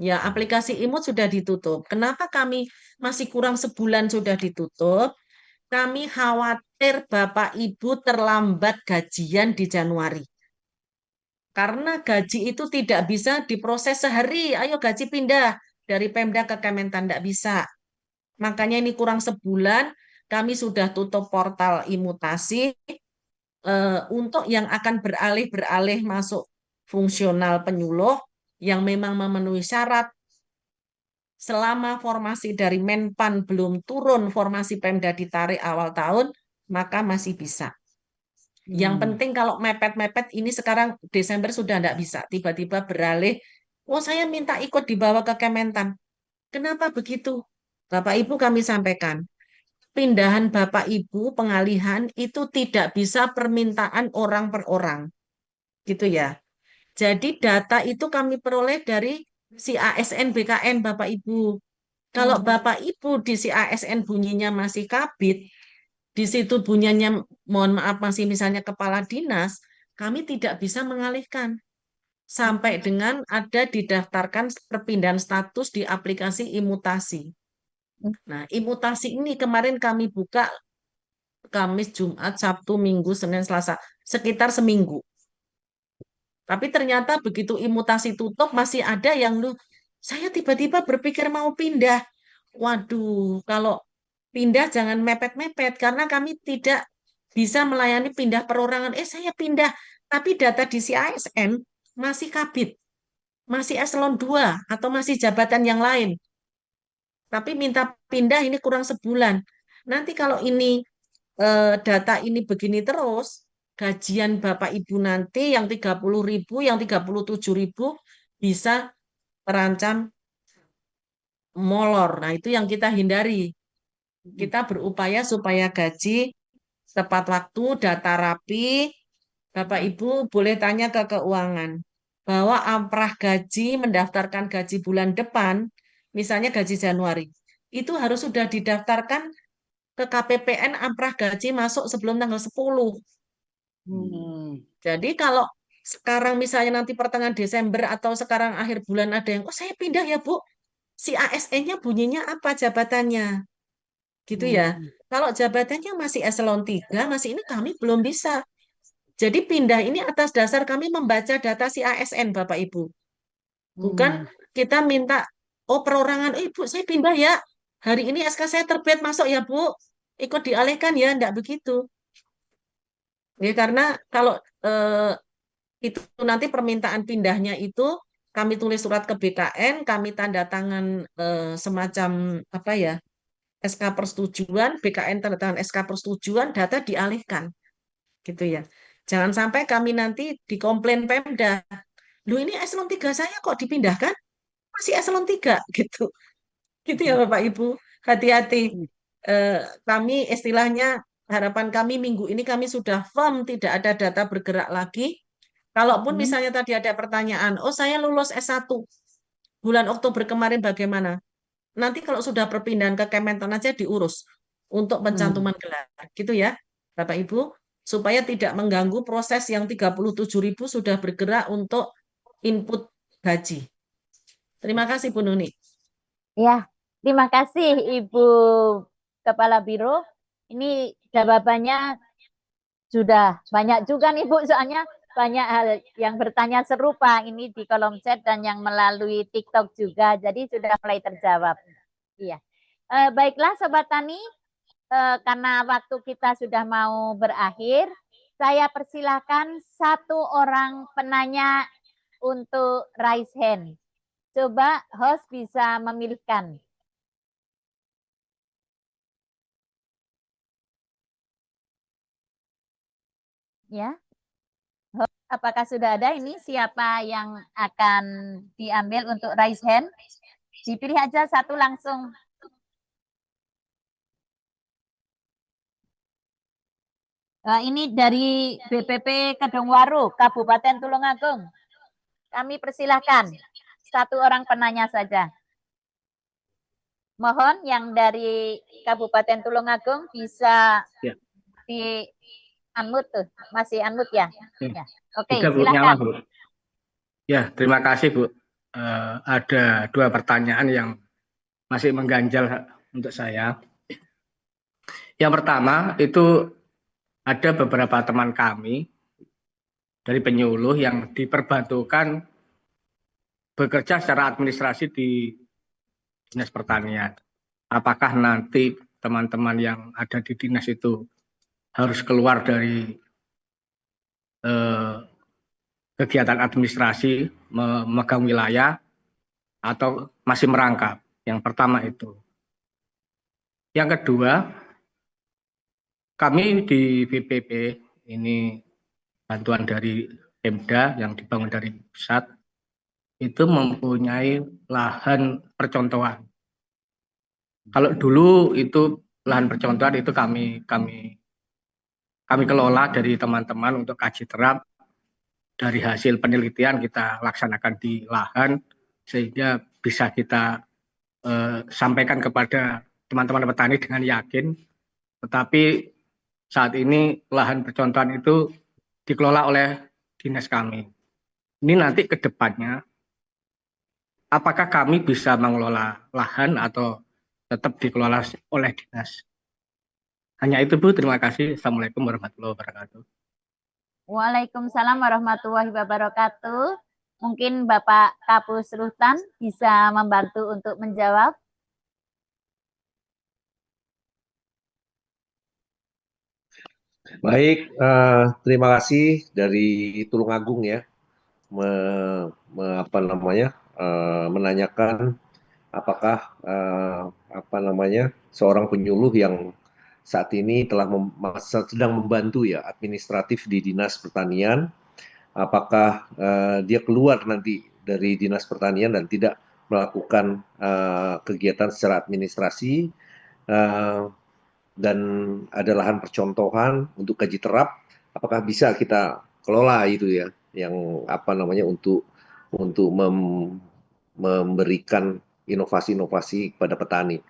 Ya, aplikasi imut sudah ditutup. Kenapa kami masih kurang sebulan sudah ditutup? Kami khawatir Bapak Ibu terlambat gajian di Januari. Karena gaji itu tidak bisa diproses sehari. Ayo gaji pindah dari Pemda ke Kementan, tidak bisa. Makanya ini kurang sebulan, kami sudah tutup portal imutasi untuk yang akan beralih masuk fungsional penyuluh yang memang memenuhi syarat. Selama formasi dari Menpan belum turun, formasi Pemda ditarik awal tahun, maka masih bisa. Yang penting kalau mepet-mepet ini sekarang Desember sudah tidak bisa. Tiba-tiba beralih, saya minta ikut dibawa ke Kementan. Kenapa begitu? Bapak Ibu kami sampaikan, pindahan Bapak Ibu, pengalihan itu tidak bisa permintaan orang per orang. Gitu ya. Jadi data itu kami peroleh dari si ASN BKN Bapak Ibu. Kalau Bapak Ibu di si ASN bunyinya masih kabit, di situ bunyinya mohon maaf masih misalnya kepala dinas, kami tidak bisa mengalihkan sampai dengan ada didaftarkan perpindahan status di aplikasi imutasi. Nah, imutasi ini kemarin kami buka Kamis, Jumat, Sabtu, Minggu, Senin, Selasa, sekitar seminggu. Tapi ternyata begitu imutasi tutup masih ada yang saya tiba-tiba berpikir mau pindah. Waduh, kalau pindah jangan mepet-mepet karena kami tidak bisa melayani pindah perorangan. Saya pindah, tapi data di CASN masih kabit, masih eselon 2 atau masih jabatan yang lain. Tapi minta pindah ini kurang sebulan. Nanti kalau ini data ini begini terus, gajian Bapak Ibu nanti yang 30.000, yang 37.000 bisa terancam molor. Nah, itu yang kita hindari. Kita berupaya supaya gaji tepat waktu, data rapi. Bapak Ibu boleh tanya ke keuangan bahwa amprah gaji, mendaftarkan gaji bulan depan, misalnya gaji Januari, itu harus sudah didaftarkan ke KPPN amprah gaji masuk sebelum tanggal 10. Jadi kalau sekarang misalnya nanti pertengahan Desember atau sekarang akhir bulan ada yang, saya pindah ya Bu, si ASN-nya bunyinya apa jabatannya? Gitu ya. Kalau jabatannya masih eselon 3, masih ini kami belum bisa. Jadi pindah ini atas dasar kami membaca data si ASN Bapak Ibu. Bukan kita minta, perorangan, Bu saya pindah ya. Hari ini SK saya terbit masuk ya Bu. Ikut dialihkan ya, enggak begitu. Ya karena kalau itu nanti permintaan pindahnya itu kami tulis surat ke BKN, kami tanda tangan semacam apa ya, SK persetujuan, BKN tanda tangan SK persetujuan, data dialihkan. Gitu ya. Jangan sampai kami nanti dikomplain Pemda. Loh ini eselon 3 saya kok dipindahkan? Masih eselon 3 gitu. Gitu ya Bapak Ibu. Hati-hati. Kami istilahnya harapan kami minggu ini kami sudah firm tidak ada data bergerak lagi. Kalaupun misalnya tadi ada pertanyaan, saya lulus S1 bulan Oktober kemarin bagaimana? Nanti kalau sudah perpindahan ke Kementan aja diurus untuk pencantuman gelar. Gitu ya, Bapak Ibu, supaya tidak mengganggu proses yang 37.000 sudah bergerak untuk input gaji. Terima kasih Bu Nuni. Ya, terima kasih Ibu Kepala Biro. Ini jawabannya sudah banyak juga nih Bu, soalnya banyak hal yang bertanya serupa ini di kolom chat dan yang melalui TikTok juga. Jadi sudah mulai terjawab. Iya. Baiklah Sobat Tani, karena waktu kita sudah mau berakhir, saya persilahkan satu orang penanya untuk raise hand. Coba host bisa memilihkan. Ya. Apakah sudah ada ini siapa yang akan diambil untuk raise hand? Dipilih aja satu langsung. Ini dari BPP Kedungwaru, Kabupaten Tulungagung. Kami persilahkan satu orang penanya saja. Mohon yang dari Kabupaten Tulungagung bisa di unmute tuh, masih unmute ya? Ya. Oke, silakan. Bu. Ya, terima kasih Bu. Ada dua pertanyaan yang masih mengganjal untuk saya. Yang pertama itu ada beberapa teman kami dari penyuluh yang diperbantukan bekerja secara administrasi di Dinas Pertanian. Apakah nanti teman-teman yang ada di dinas itu harus keluar dari kegiatan administrasi, memegang wilayah, atau masih merangkap? Yang pertama itu. Yang kedua, kami di BPP ini bantuan dari Pemda yang dibangun dari pusat itu mempunyai lahan percontohan. Kalau dulu itu lahan percontohan itu kami kelola dari teman-teman untuk kaji terap. Dari hasil penelitian kita laksanakan di lahan sehingga bisa kita sampaikan kepada teman-teman petani dengan yakin. Tetapi saat ini lahan percontohan itu dikelola oleh dinas kami. Ini nanti ke depannya apakah kami bisa mengelola lahan atau tetap dikelola oleh dinas? Hanya itu Bu, terima kasih. Assalamualaikum warahmatullahi wabarakatuh. Waalaikumsalam warahmatullahi wabarakatuh. Mungkin Bapak Kapus Ruhtan bisa membantu untuk menjawab. Baik, terima kasih dari Tulungagung ya, menanyakan apakah seorang penyuluh yang saat ini sedang membantu ya administratif di Dinas Pertanian, apakah dia keluar nanti dari Dinas Pertanian dan tidak melakukan kegiatan secara administrasi dan ada lahan percontohan untuk kaji terap, apakah bisa kita kelola itu ya, yang untuk memberikan inovasi-inovasi kepada petani.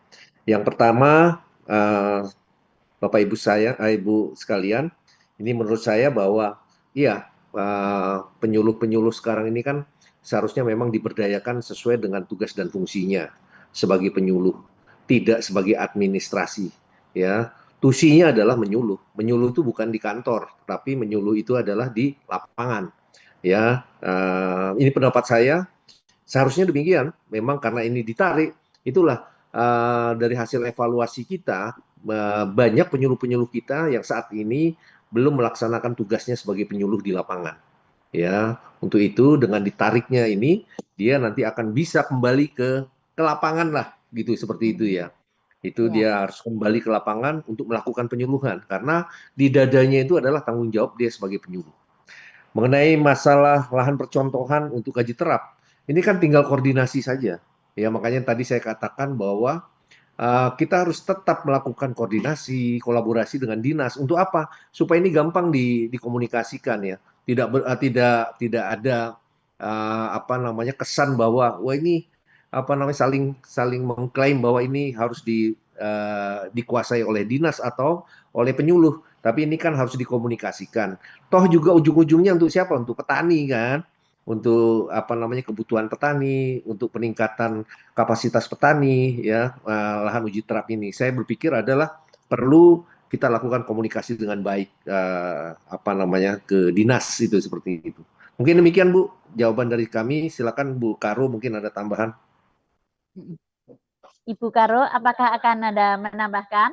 Yang pertama, Bapak Ibu sekalian, ini menurut saya bahwa iya, penyuluh-penyuluh sekarang ini kan seharusnya memang diberdayakan sesuai dengan tugas dan fungsinya sebagai penyuluh, tidak sebagai administrasi. Ya, tusinya adalah menyuluh. Menyuluh itu bukan di kantor, tapi menyuluh itu adalah di lapangan. Ya, ini pendapat saya. Seharusnya demikian. Memang karena ini ditarik, itulah dari hasil evaluasi kita banyak penyuluh-penyuluh kita yang saat ini belum melaksanakan tugasnya sebagai penyuluh di lapangan. Ya, untuk itu dengan ditariknya ini dia nanti akan bisa kembali ke lapangan lah, gitu seperti itu ya. Itu dia harus kembali ke lapangan untuk melakukan penyuluhan karena di dadanya itu adalah tanggung jawab dia sebagai penyuluh. Mengenai masalah lahan percontohan untuk kaji terap, ini kan tinggal koordinasi saja. Ya, makanya tadi saya katakan bahwa kita harus tetap melakukan koordinasi, kolaborasi dengan dinas. Untuk apa? Supaya ini gampang dikomunikasikan ya. Tidak ada kesan bahwa wah ini saling mengklaim bahwa ini harus dikuasai oleh dinas atau oleh penyuluh, tapi ini kan harus dikomunikasikan. Toh juga ujung-ujungnya untuk siapa? Untuk petani kan, untuk kebutuhan petani, untuk peningkatan kapasitas petani ya, lahan uji terap ini. Saya berpikir adalah perlu kita lakukan komunikasi dengan baik ke dinas itu seperti itu. Mungkin demikian Bu, jawaban dari kami. Silakan Bu Karo, mungkin ada tambahan. Ibu Karo, apakah akan ada menambahkan?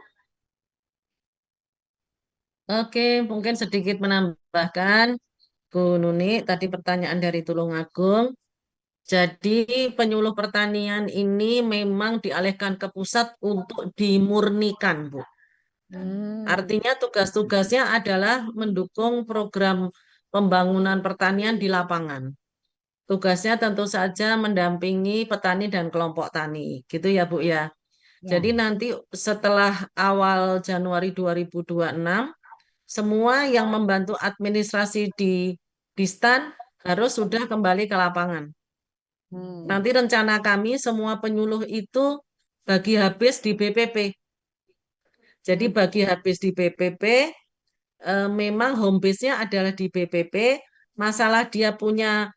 Oke, mungkin sedikit menambahkan, Bu Nuni, tadi pertanyaan dari Tulungagung. Jadi penyuluh pertanian ini memang dialihkan ke pusat untuk dimurnikan, Bu. Artinya tugas-tugasnya adalah mendukung program pembangunan pertanian di lapangan. Tugasnya tentu saja mendampingi petani dan kelompok tani, gitu ya Bu ya. Jadi nanti setelah awal Januari 2026, semua yang membantu administrasi di STAN harus sudah kembali ke lapangan. Nanti rencana kami semua penyuluh itu bagi habis di BPP. Jadi bagi habis di BPP, memang home base-nya adalah di BPP. Masalah dia punya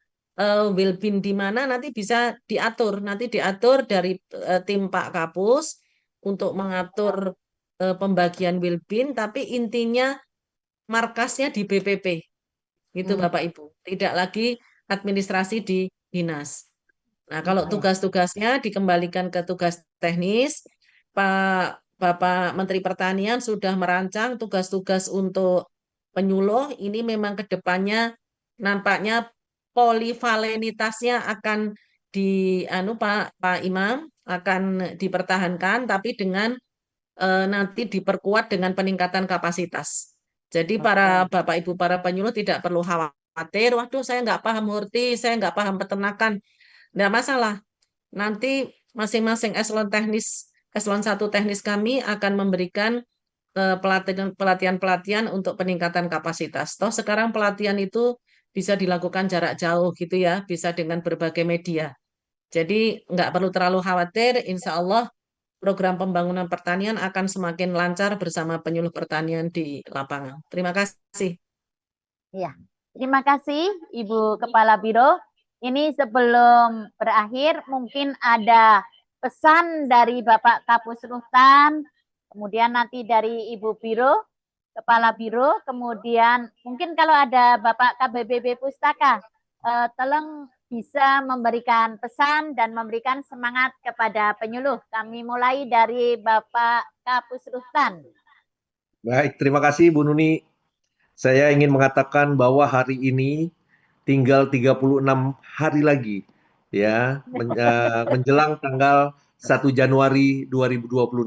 Wilbin di mana nanti bisa diatur. Nanti diatur dari tim Pak Kapus untuk mengatur pembagian Wilbin, tapi intinya markasnya di BPP. Gitu Bapak Ibu. Tidak lagi administrasi di dinas. Nah, kalau tugas-tugasnya dikembalikan ke tugas teknis, Bapak Menteri Pertanian sudah merancang tugas-tugas untuk penyuluh. Ini memang ke depannya nampaknya polivalenitasnya akan Pak Imam akan dipertahankan, tapi dengan nanti diperkuat dengan peningkatan kapasitas. Jadi para Bapak Ibu para penyuluh tidak perlu khawatir, waduh saya nggak paham horti, saya nggak paham peternakan. Nggak masalah. Nanti masing-masing eselon 1 teknis kami akan memberikan pelatihan-pelatihan untuk peningkatan kapasitas. Toh sekarang pelatihan itu bisa dilakukan jarak jauh gitu ya, bisa dengan berbagai media. Jadi nggak perlu terlalu khawatir, insya Allah program pembangunan pertanian akan semakin lancar bersama penyuluh pertanian di lapangan. Terima kasih. Ya, terima kasih Ibu Kepala Biro. Ini sebelum berakhir mungkin ada pesan dari Bapak Kapus Rutan, kemudian nanti dari Ibu Biro, Kepala Biro, kemudian mungkin kalau ada Bapak KBBB Pustaka, tolong bisa memberikan pesan dan memberikan semangat kepada penyuluh. Kami mulai dari Bapak Kapus Rutan. Baik, terima kasih Bu Nuni. Saya ingin mengatakan bahwa hari ini tinggal 36 hari lagi ya menjelang tanggal 1 Januari 2026.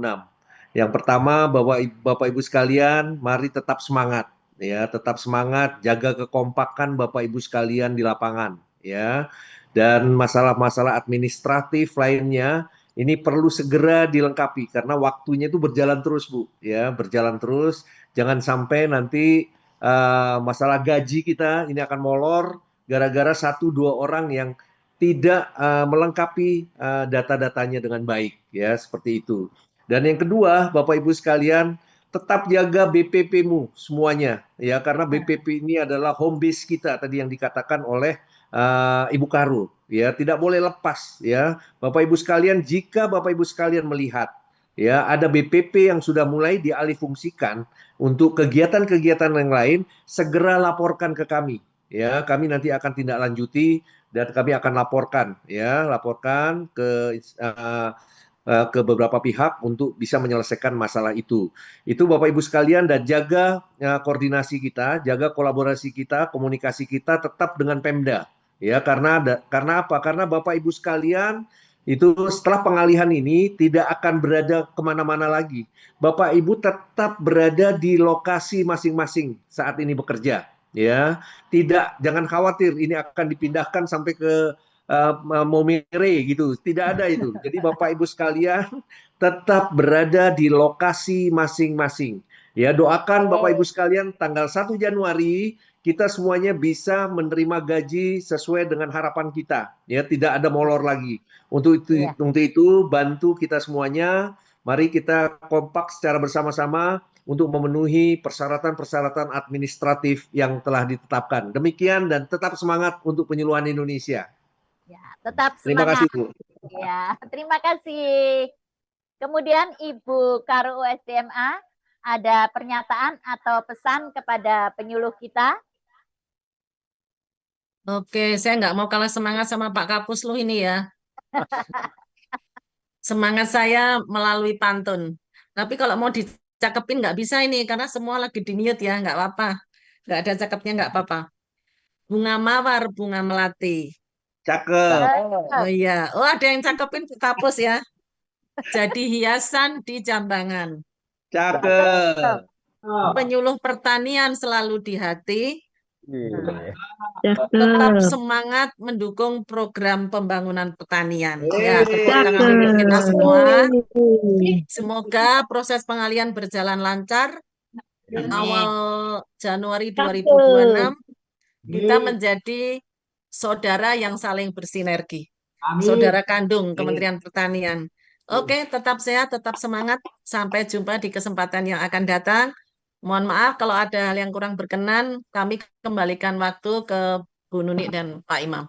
Yang pertama, Bapak Ibu sekalian, mari tetap semangat ya, tetap semangat, jaga kekompakan Bapak Ibu sekalian di lapangan ya. Dan masalah-masalah administratif lainnya ini perlu segera dilengkapi karena waktunya itu berjalan terus Bu ya, berjalan terus. Jangan sampai nanti masalah gaji kita ini akan molor gara-gara 1-2 orang yang tidak melengkapi data-datanya dengan baik ya, seperti itu. Dan yang kedua, Bapak Ibu sekalian, tetap jaga BPP-mu semuanya ya, karena BPP ini adalah home base kita tadi yang dikatakan oleh Ibu Karu ya, tidak boleh lepas ya. Bapak Ibu sekalian, jika Bapak Ibu sekalian melihat ya ada BPP yang sudah mulai dialihfungsikan untuk kegiatan-kegiatan yang lain, segera laporkan ke kami ya. Kami nanti akan tindak lanjuti dan kami akan laporkan ke beberapa pihak untuk bisa menyelesaikan masalah itu. Itu Bapak Ibu sekalian, dan jaga koordinasi kita, jaga kolaborasi kita, komunikasi kita tetap dengan Pemda ya, karena apa? Karena Bapak Ibu sekalian itu setelah pengalihan ini tidak akan berada kemana-mana lagi. Bapak Ibu tetap berada di lokasi masing-masing saat ini bekerja ya. Jangan khawatir ini akan dipindahkan sampai ke Momere gitu, tidak ada itu. Jadi Bapak Ibu sekalian tetap berada di lokasi masing-masing ya. Doakan Bapak Ibu sekalian tanggal 1 Januari kita semuanya bisa menerima gaji sesuai dengan harapan kita ya, tidak ada molor lagi. Untuk itu bantu kita semuanya, mari kita kompak secara bersama-sama untuk memenuhi persyaratan-persyaratan administratif yang telah ditetapkan. Demikian, dan tetap semangat untuk penyuluhan Indonesia. Ya, tetap semangat. Terima kasih Bu. Ya, terima kasih. Kemudian Ibu Karu USDMA, ada pernyataan atau pesan kepada penyuluh kita? Oke, saya nggak mau kalah semangat sama Pak Kapus lu ini ya. Semangat saya melalui pantun. Tapi kalau mau dicakepin nggak bisa ini, karena semua lagi di mute ya, nggak apa-apa. Nggak ada cakepnya nggak apa-apa. Bunga mawar, bunga melati. Cakep. Oh iya, ada yang cakepin Pak Kapus ya. Jadi hiasan di jambangan. Cakep. Penyuluh pertanian selalu di hati. Tetap Cakep. semangat mendukung program pembangunan pertanian. Ya, tepuk tangan untuk kita semua. Semoga proses pengalihan berjalan lancar. Awal Januari 2026 kita menjadi saudara yang saling bersinergi. Saudara kandung Kementerian Pertanian. Oke, tetap sehat, tetap semangat. Sampai jumpa di kesempatan yang akan datang. Mohon maaf kalau ada hal yang kurang berkenan, kami kembalikan waktu ke Bu Nuni dan Pak Imam.